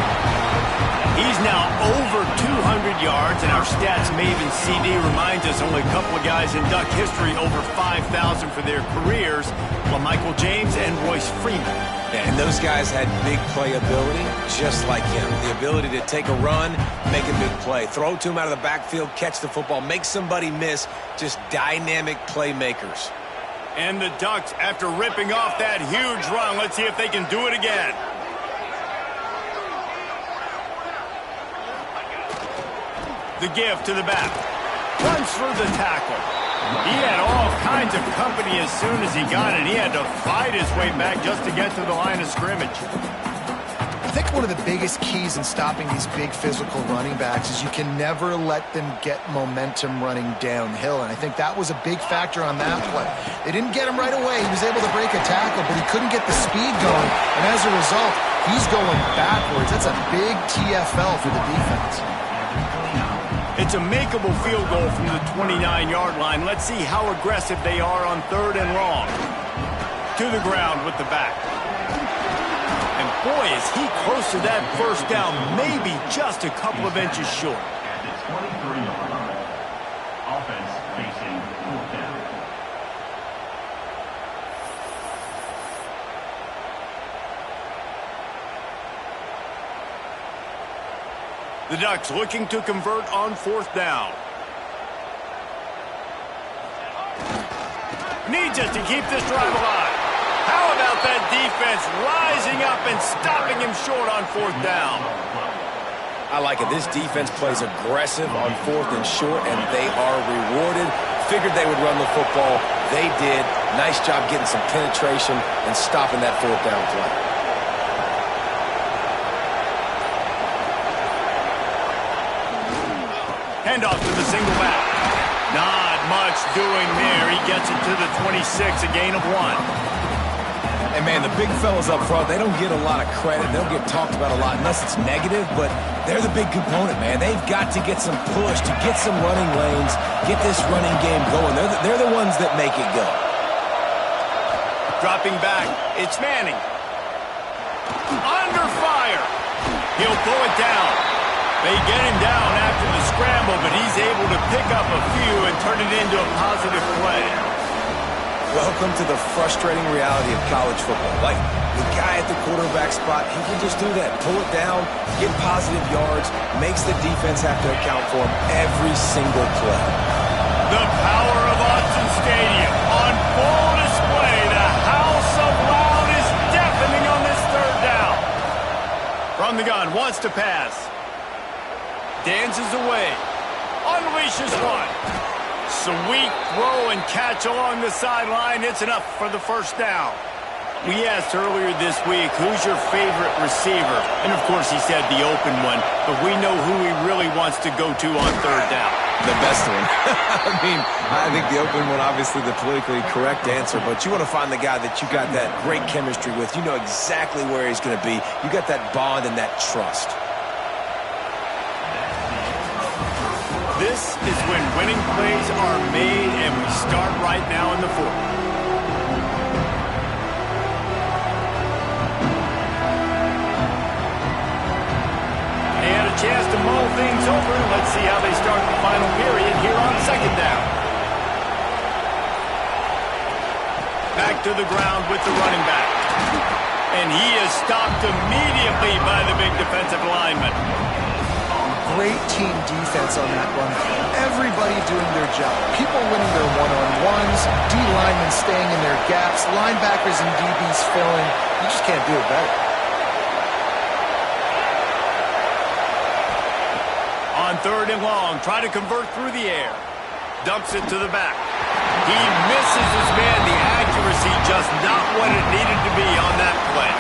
He's now over 200 yards, and our stats maven CD reminds us only a couple of guys in Duck history over 5,000 for their careers, Michael James and Royce Freeman. And those guys had big playability, just like him. The ability to take a run, make a big play. Throw to him out of the backfield, catch the football, make somebody miss. Just dynamic playmakers. And the Ducks, after ripping off that huge run, let's see if they can do it again. The give to the back. Runs through the tackle. He had all kinds of company as soon as he got it. He had to fight his way back just to get to the line of scrimmage. I think one of the biggest keys in stopping these big physical running backs is you can never let them get momentum running downhill. And I think that was a big factor on that play. They didn't get him right away. He was able to break a tackle, but he couldn't get the speed going. And as a result, he's going backwards. That's a big TFL for the defense. It's a makeable field goal from the 29-yard line. Let's see how aggressive they are on 3rd and long. To the ground with the back. And boy, is he close to that first down, maybe just a couple of inches short. At the 23-yard line. Offense facing 4th down. The Ducks looking to convert on 4th down. Needs it to keep this drive alive. How about that defense rising up and stopping him short on 4th down? I like it. This defense plays aggressive on 4th and short, and they are rewarded. Figured they would run the football. They did. Nice job getting some penetration and stopping that 4th down play. Handoff to the single back. Not much doing there. He gets it to the 26, a gain of 1. And, man, the big fellas up front, they don't get a lot of credit. They don't get talked about a lot unless it's negative, but they're the big component, man. They've got to get some push, to get some running lanes, get this running game going. They're the ones that make it go. Dropping back, it's Manning. Under fire. He'll pull it down. They get him down after the scramble, but he's able to pick up a few and turn it into a positive play. Welcome to the frustrating reality of college football. Like, the guy at the quarterback spot, he can just do that. Pull it down, get positive yards, makes the defense have to account for him every single play. The power of Autzen Stadium on full display. The house of loud is deafening on this third down. From the gun, wants to pass. Dances away. Unleashes one. Sweet throw and catch along the sideline. It's enough for the first down. We asked earlier this week, who's your favorite receiver? And, of course, he said the open one. But we know who he really wants to go to on third down. The best one. I think the open one, obviously the politically correct answer, but you want to find the guy that you got that great chemistry with. You know exactly where he's going to be. You got that bond and that trust. This is when winning plays are made, and we start right now in the fourth. They had a chance to mull things over. Let's see how they start the final period here on second down. Back to the ground with the running back. And he is stopped immediately by the big defensive lineman. Great team defense on that run. Everybody doing their job. People winning their one-on-ones, D-linemen staying in their gaps, linebackers and DBs filling. You just can't do it better. On third and long, try to convert through the air. Dumps it to the back. He misses his man. The accuracy just not what it needed to be on that play.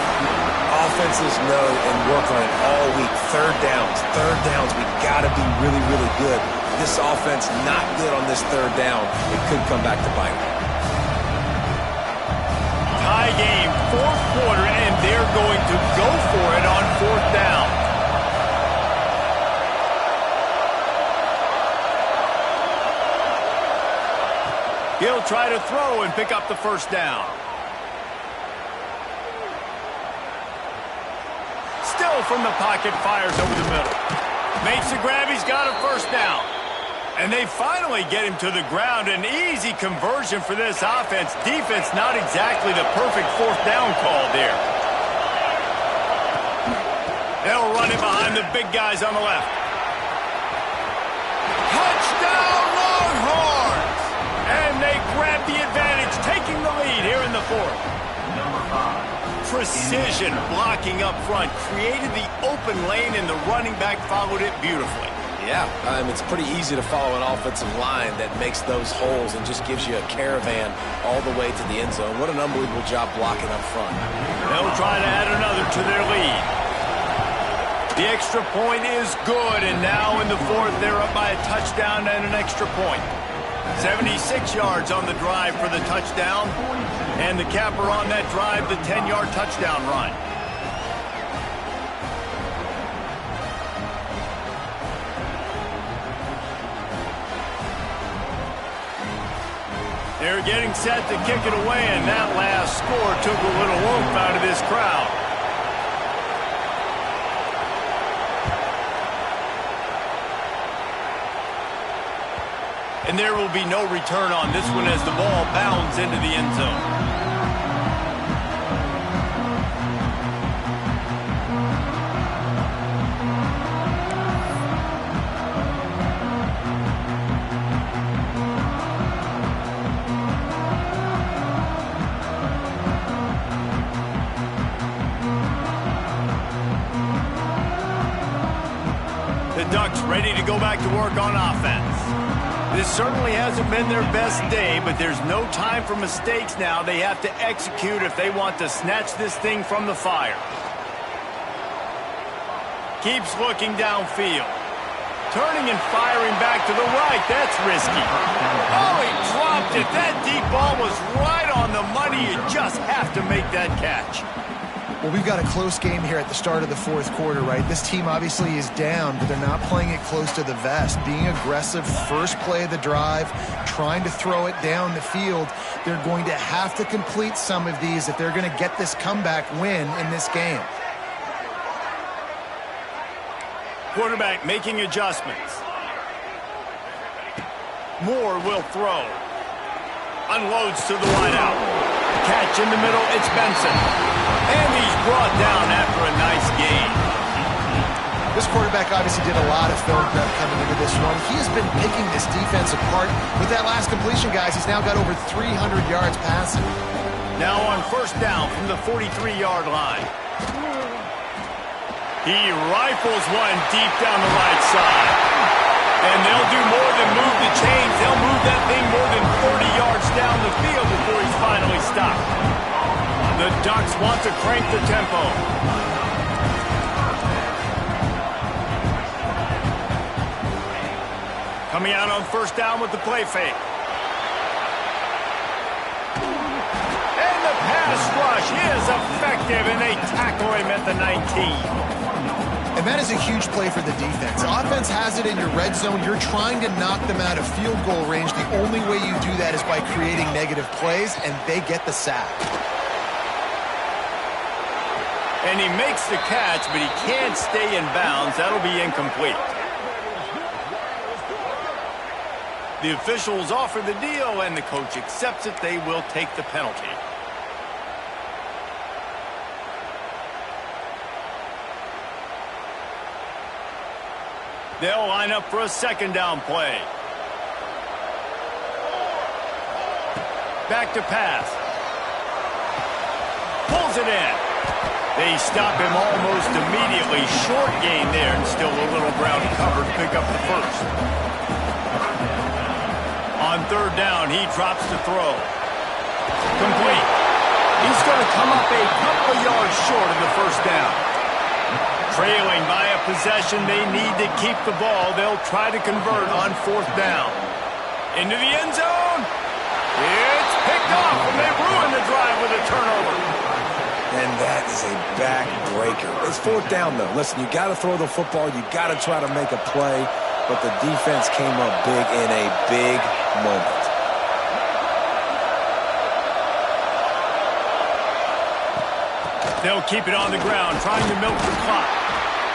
Offenses know and work on it all week. Third downs, we got to be really, really good. This offense not good on this third down. It could come back to bite. Tie game, fourth quarter, and they're going to go for it on fourth down. He'll try to throw and pick up the first down. Still from the pocket, fires over the middle. Makes a grab, he's got a first down. And they finally get him to the ground. An easy conversion for this offense. Defense not exactly the perfect fourth down call there. They'll run it behind the big guys on the left. Touchdown Longhorns! And they grab the advantage, taking the lead here in the fourth. Number 5. Precision blocking up front, created the open lane, and the running back followed it beautifully. Yeah, it's pretty easy to follow an offensive line that makes those holes and just gives you a caravan all the way to the end zone. What an unbelievable job blocking up front. They'll try to add another to their lead. The extra point is good, and now in the fourth, they're up by a touchdown and an extra point. 76 yards on the drive for the touchdown. And the capper on that drive, the 10-yard touchdown run. They're getting set to kick it away, and that last score took a little oomph out of this crowd. And there will be no return on this one as the ball bounds into the end zone. The Ducks ready to go back to work on offense. This certainly hasn't been their best day, but there's no time for mistakes now. They have to execute if they want to snatch this thing from the fire. Keeps looking downfield. Turning and firing back to the right. That's risky. Oh, he dropped it. That deep ball was right on the money. You just have to make that catch. Well, we've got a close game here at the start of the fourth quarter, right? This team obviously is down, but they're not playing it close to the vest. Being aggressive, first play of the drive, trying to throw it down the field. They're going to have to complete some of these if they're going to get this comeback win in this game. Quarterback making adjustments. Moore will throw. Unloads to the wideout. Catch in the middle, it's Benson. And he's brought down after a nice gain. This quarterback obviously did a lot of film prep coming into this one. He has been picking this defense apart. With that last completion, guys, he's now got over 300 yards passing. Now on first down from the 43-yard line. He rifles one deep down the right side. And they'll do more than move the chains. They'll move that thing more than 30 yards down the field before he's finally stopped. The Ducks want to crank the tempo. Coming out on first down with the play fake. And the pass rush is effective, and they tackle him at the 19. And that is a huge play for the defense. Offense has it in your red zone. You're trying to knock them out of field goal range. The only way you do that is by creating negative plays, and they get the sack. And he makes the catch, but he can't stay in bounds. That'll be incomplete. The officials offer the deal, and the coach accepts it. They will take the penalty. They'll line up for a second down play. Back to pass. Pulls it in. They stop him almost immediately. Short gain there, and still a little ground covered to pick up the first. On third down, he drops to throw. Complete. He's going to come up a couple of yards short of the first down. Trailing by a possession, they need to keep the ball. They'll try to convert on fourth down. Into the end zone. It's picked off, and they ruin the drive with a turnover. And that is a backbreaker. It's fourth down, though. Listen, you got to throw the football. You got to try to make a play. But the defense came up big in a big moment. They'll keep it on the ground, trying to milk the clock.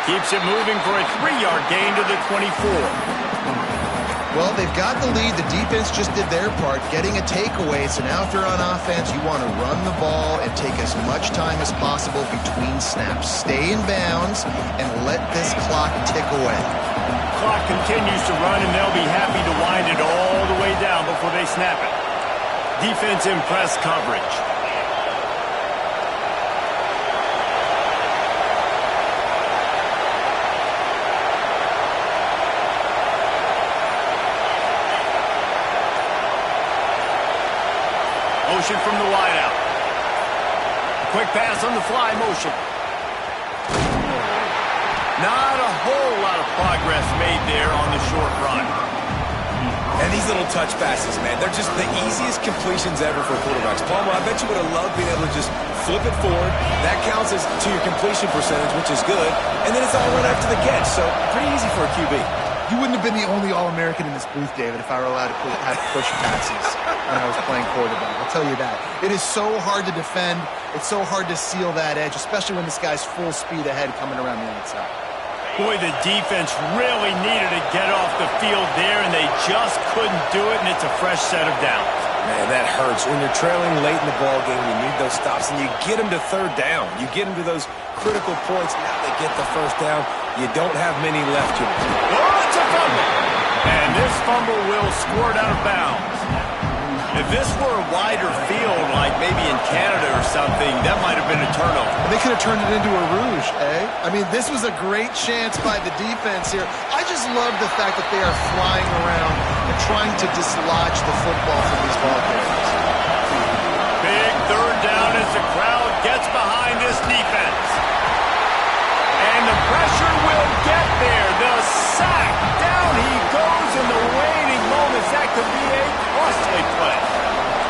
Keeps it moving for a 3-yard gain to the 24. Well, they've got the lead. The defense just did their part, getting a takeaway. So now if you're on offense, you want to run the ball and take as much time as possible between snaps. Stay in bounds and let this clock tick away. Clock continues to run, and they'll be happy to wind it all the way down before they snap it. Defense in press coverage. Motion from the wideout. Quick pass on the fly motion. Not a whole lot of progress made there on the short run. And these little touch passes, man, they're just the easiest completions ever for quarterbacks. Palmer, I bet you would have loved being able to just flip it forward. That counts as to your completion percentage, which is good. And then it's all right after the catch, so pretty easy for a QB. You wouldn't have been the only All-American in this booth, David, if I were allowed to have push passes when I was playing quarterback. I'll tell you that. It is so hard to defend. It's so hard to seal that edge, especially when this guy's full speed ahead coming around the outside. Boy, the defense really needed to get off the field there, and they just couldn't do it, and it's a fresh set of downs. Man, that hurts. When you're trailing late in the ball game, you need those stops, and you get them to third down. You get them to those critical points. Now they get the first down. You don't have many left. Oh, it's a fumble! And this fumble will squirt out of bounds. If this were a wider field, like maybe in Canada or something, that might have been a turnover. They could have turned it into a rouge, eh? I mean, this was a great chance by the defense here. I just love the fact that they are flying around and trying to dislodge the football from these ball carriers. Big third down as the crowd gets behind this defense. And the pressure will get there. The sack. Down he goes in the waning moments. That could be a costly play.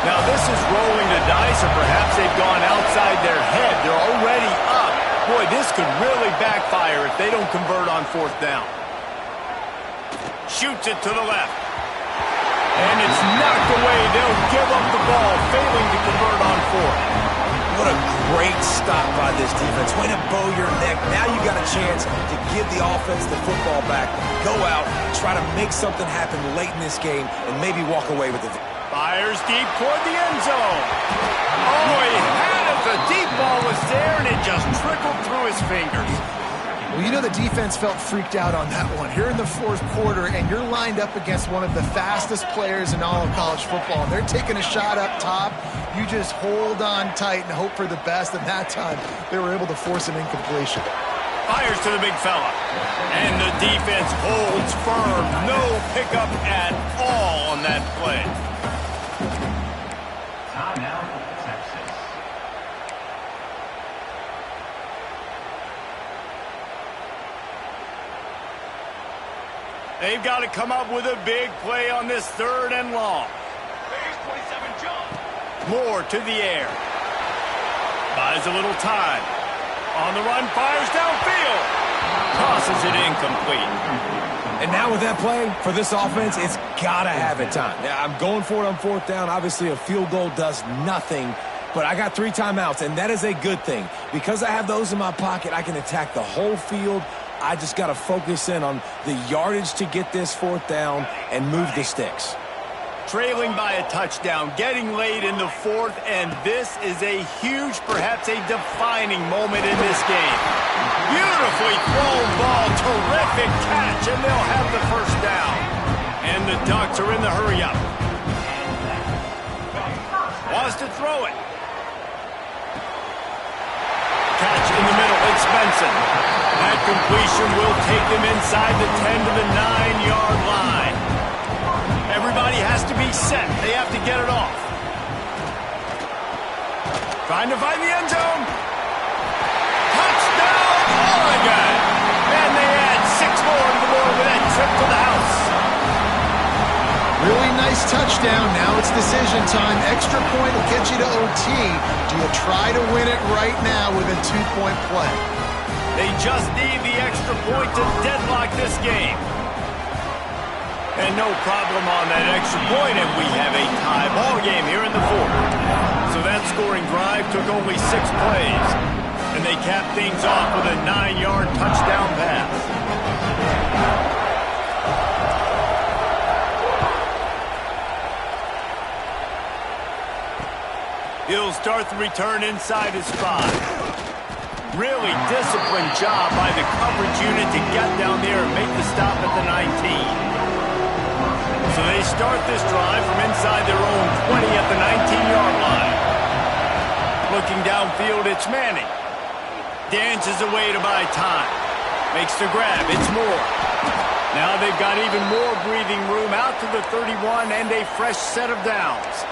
Now this is rolling the dice, or perhaps they've gone outside their head. They're already up. Boy, this could really backfire if they don't convert on fourth down. Shoots it to the left. And it's knocked away. They'll give up the ball, failing to convert on fourth. What a great stop by this defense. Way to bow your neck. Now you got a chance to give the offense the football back, go out, try to make something happen late in this game, and maybe walk away with it. Fires deep toward the end zone. Oh, he had it. The deep ball was there, and it just trickled through his fingers. Well, you know the defense felt freaked out on that one. Here in the fourth quarter, and you're lined up against one of the fastest players in all of college football. They're taking a shot up top. You just hold on tight and hope for the best, and that time they were able to force an incompletion. Fires to the big fella. And the defense holds firm. No pickup at all on that play. Timeout, Texas. They've got to come up with a big play on this third and long. Moore to the air. Buys a little time. On the run, fires downfield. Tosses it incomplete. And now with that play, for this offense, it's got to have it time. Yeah, I'm going for it on fourth down. Obviously, a field goal does nothing. But I got 3 timeouts, and that is a good thing. Because I have those in my pocket, I can attack the whole field. I just got to focus in on the yardage to get this fourth down and move the sticks. Trailing by a touchdown, getting late in the fourth, and this is a huge, perhaps a defining moment in this game. Beautifully thrown ball, terrific catch, and they'll have the first down. And the Ducks are in the hurry-up. Wants to throw it. Catch in the middle, it's Benson. That completion will take them inside the 10 to the 9-yard line. Everybody has to be set. They have to get it off. Trying to find the end zone. Touchdown, Oregon! And they add 6 more to the board with that trip to the house. Really nice touchdown. Now it's decision time. Extra point will get you to OT. Do you try to win it right now with a 2-point play? They just need the extra point to deadlock this game. And no problem on that extra point, and we have a tie ball game here in the fourth. So that scoring drive took only 6 plays, and they capped things off with a 9-yard touchdown pass. He'll start the return inside his 5. Really disciplined job by the coverage unit to get down there and make the stop at the 19. So they start this drive from inside their own 20 at the 19-yard line. Looking downfield, it's Manning. Dances away to buy time. Makes the grab, it's Moore. Now they've got even more breathing room out to the 31 and a fresh set of downs.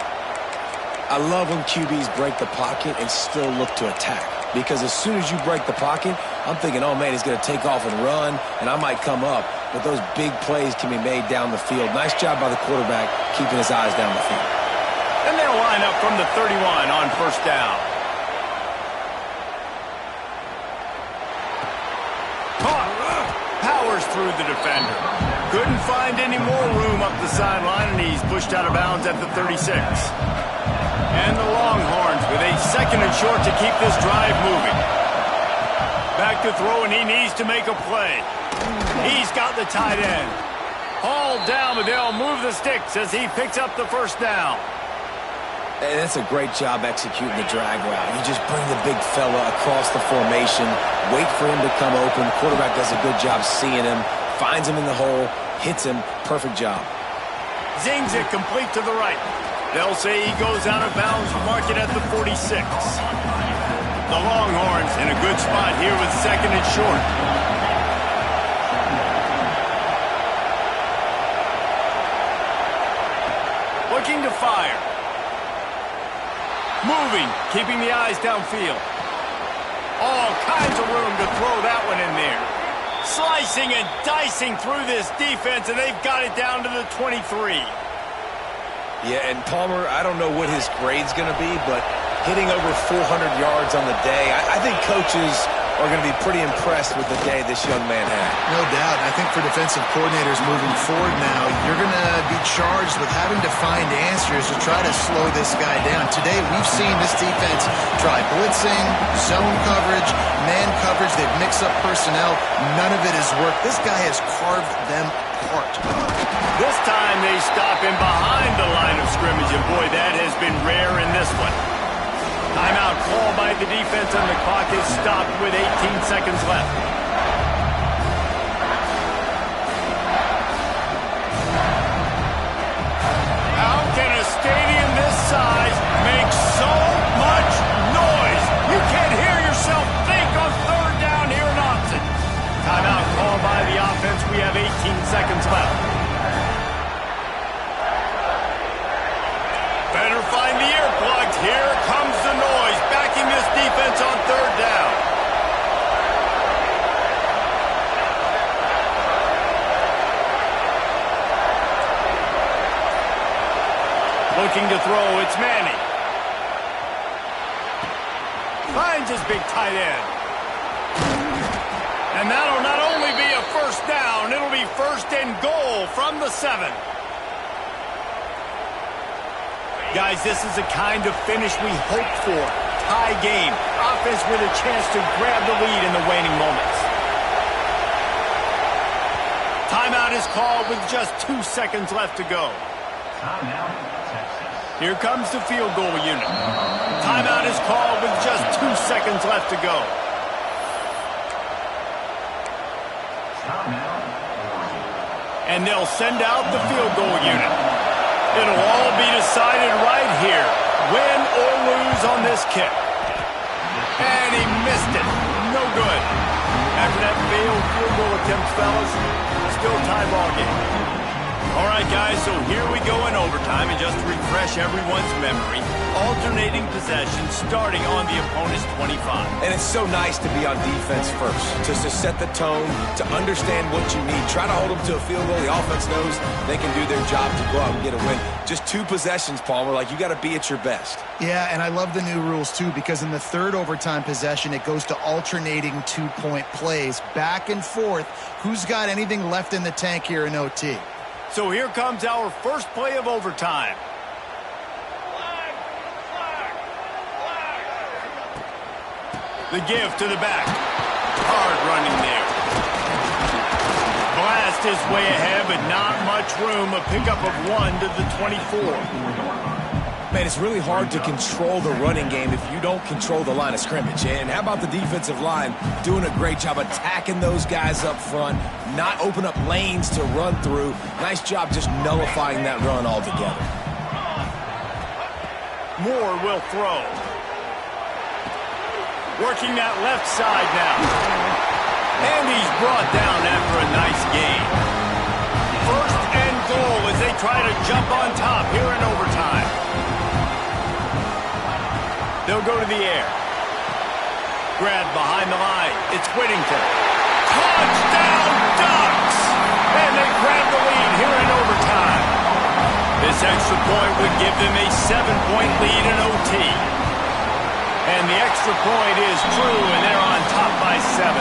I love when QBs break the pocket and still look to attack. Because as soon as you break the pocket, I'm thinking, oh, man, he's going to take off and run, and I might come up. But those big plays can be made down the field. Nice job by the quarterback keeping his eyes down the field. And they'll line up from the 31 on first down. Caught. Powers through the defender. Couldn't find any more room up the sideline, and he's pushed out of bounds at the 36. And the Longhorns with a 2nd and short to keep this drive moving. Back to throw, and he needs to make a play. He's got the tight end. Hauled down, but they'll move the sticks as he picks up the first down. And that's a great job executing the drag route. You just bring the big fella across the formation, wait for him to come open. Quarterback does a good job seeing him, finds him in the hole, hits him. Perfect job. Zings it complete to the right. They'll say he goes out of bounds, mark it at the 46. The Longhorns in a good spot here with 2nd and short. Looking to fire. Moving, keeping the eyes downfield. All kinds of room to throw that one in there. Slicing and dicing through this defense, and they've got it down to the 23. Yeah, and Palmer, I don't know what his grade's going to be, but hitting over 400 yards on the day, I think coaches are going to be pretty impressed with the day this young man had. No doubt. I think for defensive coordinators moving forward now, you're going to be charged with having to find answers to try to slow this guy down. Today, we've seen this defense try blitzing, zone coverage, man coverage. They've mixed up personnel. None of it has worked. This guy has carved them apart. This time they stop him behind the line of scrimmage, and boy, that has been rare in this one. Timeout called by the defense, and the clock is stopped with 18 seconds left. How can a stadium this size make so much noise? You can't hear yourself think on third down here in Austin. Timeout called by the offense. We have 18 seconds left. Better find the earplugs. Here comes the noise, backing this defense on third down. Looking to throw, it's Manning. Finds his big tight end. And that'll not only be a first down, it'll be first and goal from the 7. Guys, this is the kind of finish we hoped for. Tie game. Offense with a chance to grab the lead in the waning moments. Timeout is called with just 2 seconds left to go. Timeout, Texas. Here comes the field goal unit. Timeout is called with just 2 seconds left to go. Timeout, Oregon. And they'll send out the field goal unit. It'll all be decided right here, win or lose on this kick. And he missed it. No good. After that failed field goal attempt, fellas, still tie ball game. All right, guys, so here we go in overtime, and just to refresh everyone's memory, alternating possession starting on the opponent's 25. And it's so nice to be on defense first, just to set the tone, to understand what you need. Try to hold them to a field goal. The offense knows they can do their job to go out and get a win. Just 2 possessions, Palmer. Like, you got to be at your best. Yeah, and I love the new rules, too, because in the third overtime possession, it goes to alternating 2-point plays, back and forth. Who's got anything left in the tank here in OT? So here comes our first play of overtime. The give to the back. Hard running there. Blast his way ahead, but not much room. A pickup of 1 to the 24. Man, it's really hard to control the running game if you don't control the line of scrimmage. And how about the defensive line doing a great job attacking those guys up front, not open up lanes to run through. Nice job just nullifying that run altogether. Moore will throw. Working that left side now. And he's brought down after a nice gain. First and goal as they try to jump on top here in overtime. They'll go to the air. Grabbed behind the line. It's Whittington. Touchdown Ducks! And they grab the lead here in overtime. This extra point would give them a 7-point lead in OT. And the extra point is true, and they're on top by 7.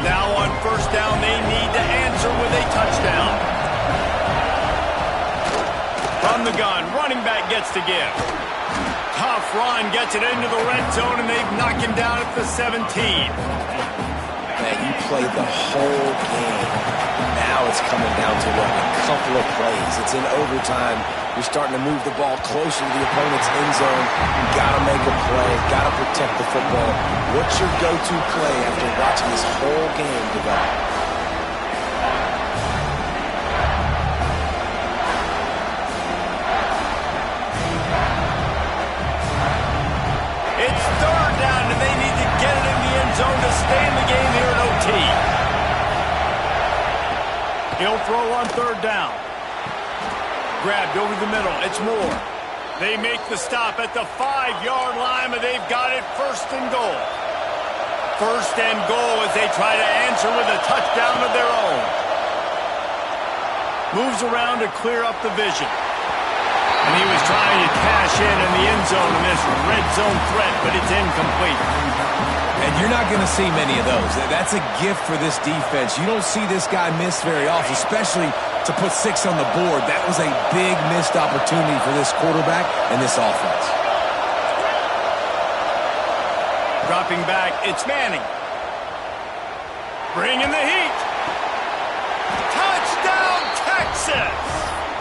Now on first down, they need to answer with a touchdown. From the gun, running back gets to give. Tough run, gets it into the red zone, and they've knocked him down at the 17. Man, you played the whole game. Now it's coming down to what, a couple of plays. It's in overtime. You're starting to move the ball closer to the opponent's end zone. You got to make a play, got to protect the football. What's your go-to play after watching this whole game develop? It's third down, and they need to get it in the end zone to stay in the game here in OT. He'll throw on third down. Grabbed over the middle. It's Moore. They make the stop at the 5-yard line, but they've got it first and goal. First and goal as they try to answer with a touchdown of their own. Moves around to clear up the vision. And he was trying to cash in the end zone in this red zone threat, but it's incomplete. And you're not going to see many of those. That's a gift for this defense. You don't see this guy miss very often, especially to put 6 on the board. That was a big missed opportunity for this quarterback and this offense. Dropping back, it's Manning. Bringing the heat. Touchdown, Texas!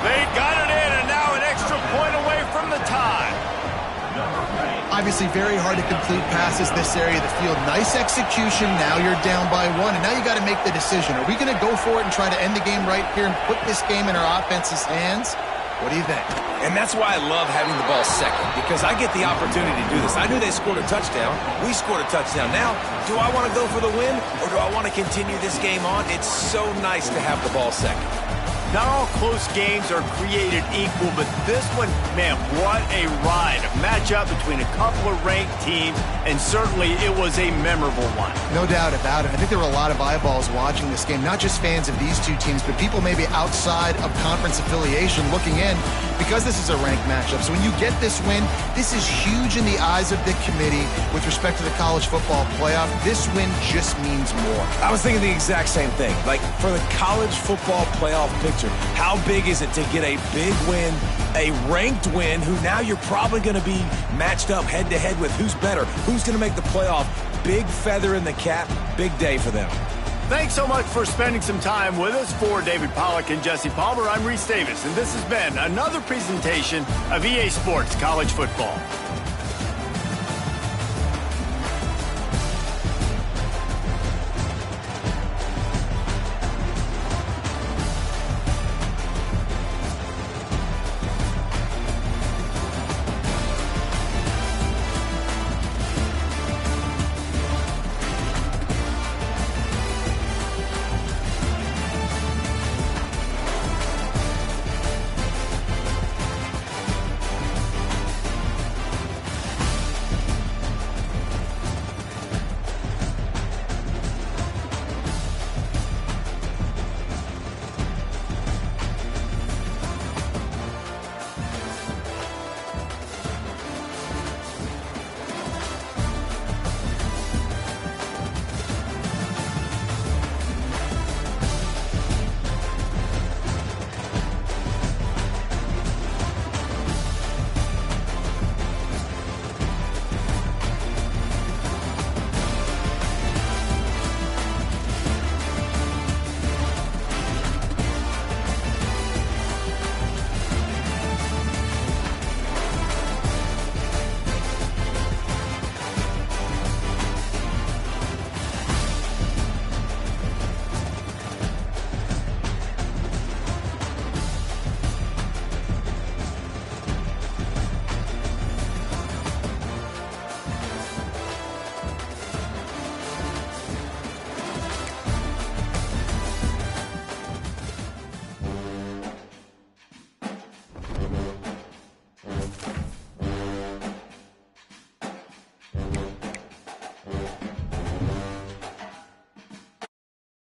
They got it in, and now an extra point away from the tie. Obviously very hard to complete passes this area of the field. Nice execution. Now you're down by 1, and now you got to make the decision. Are we going to go for it and try to end the game right here and put this game in our offense's hands? What do you think? And that's why I love having the ball second, because I get the opportunity to do this. I knew they scored a touchdown. We scored a touchdown. Now, do I want to go for the win, or do I want to continue this game on? It's so nice to have the ball second. Not all close games are created equal, but this one, man, what a ride. A matchup between a couple of ranked teams, and certainly it was a memorable one. No doubt about it. I think there were a lot of eyeballs watching this game, not just fans of these two teams, but people maybe outside of conference affiliation looking in, because this is a ranked matchup. So when you get this win, this is huge in the eyes of the committee with respect to the college football playoff. This win just means more. I was thinking the exact same thing. Like, for the college football playoff picture, how big is it to get a big win, a ranked win, who now you're probably going to be matched up head-to-head with who's better, who's going to make the playoff. Big feather in the cap, big day for them. Thanks so much for spending some time with us. For David Pollack and Jesse Palmer, I'm Reese Davis, and this has been another presentation of EA Sports College Football.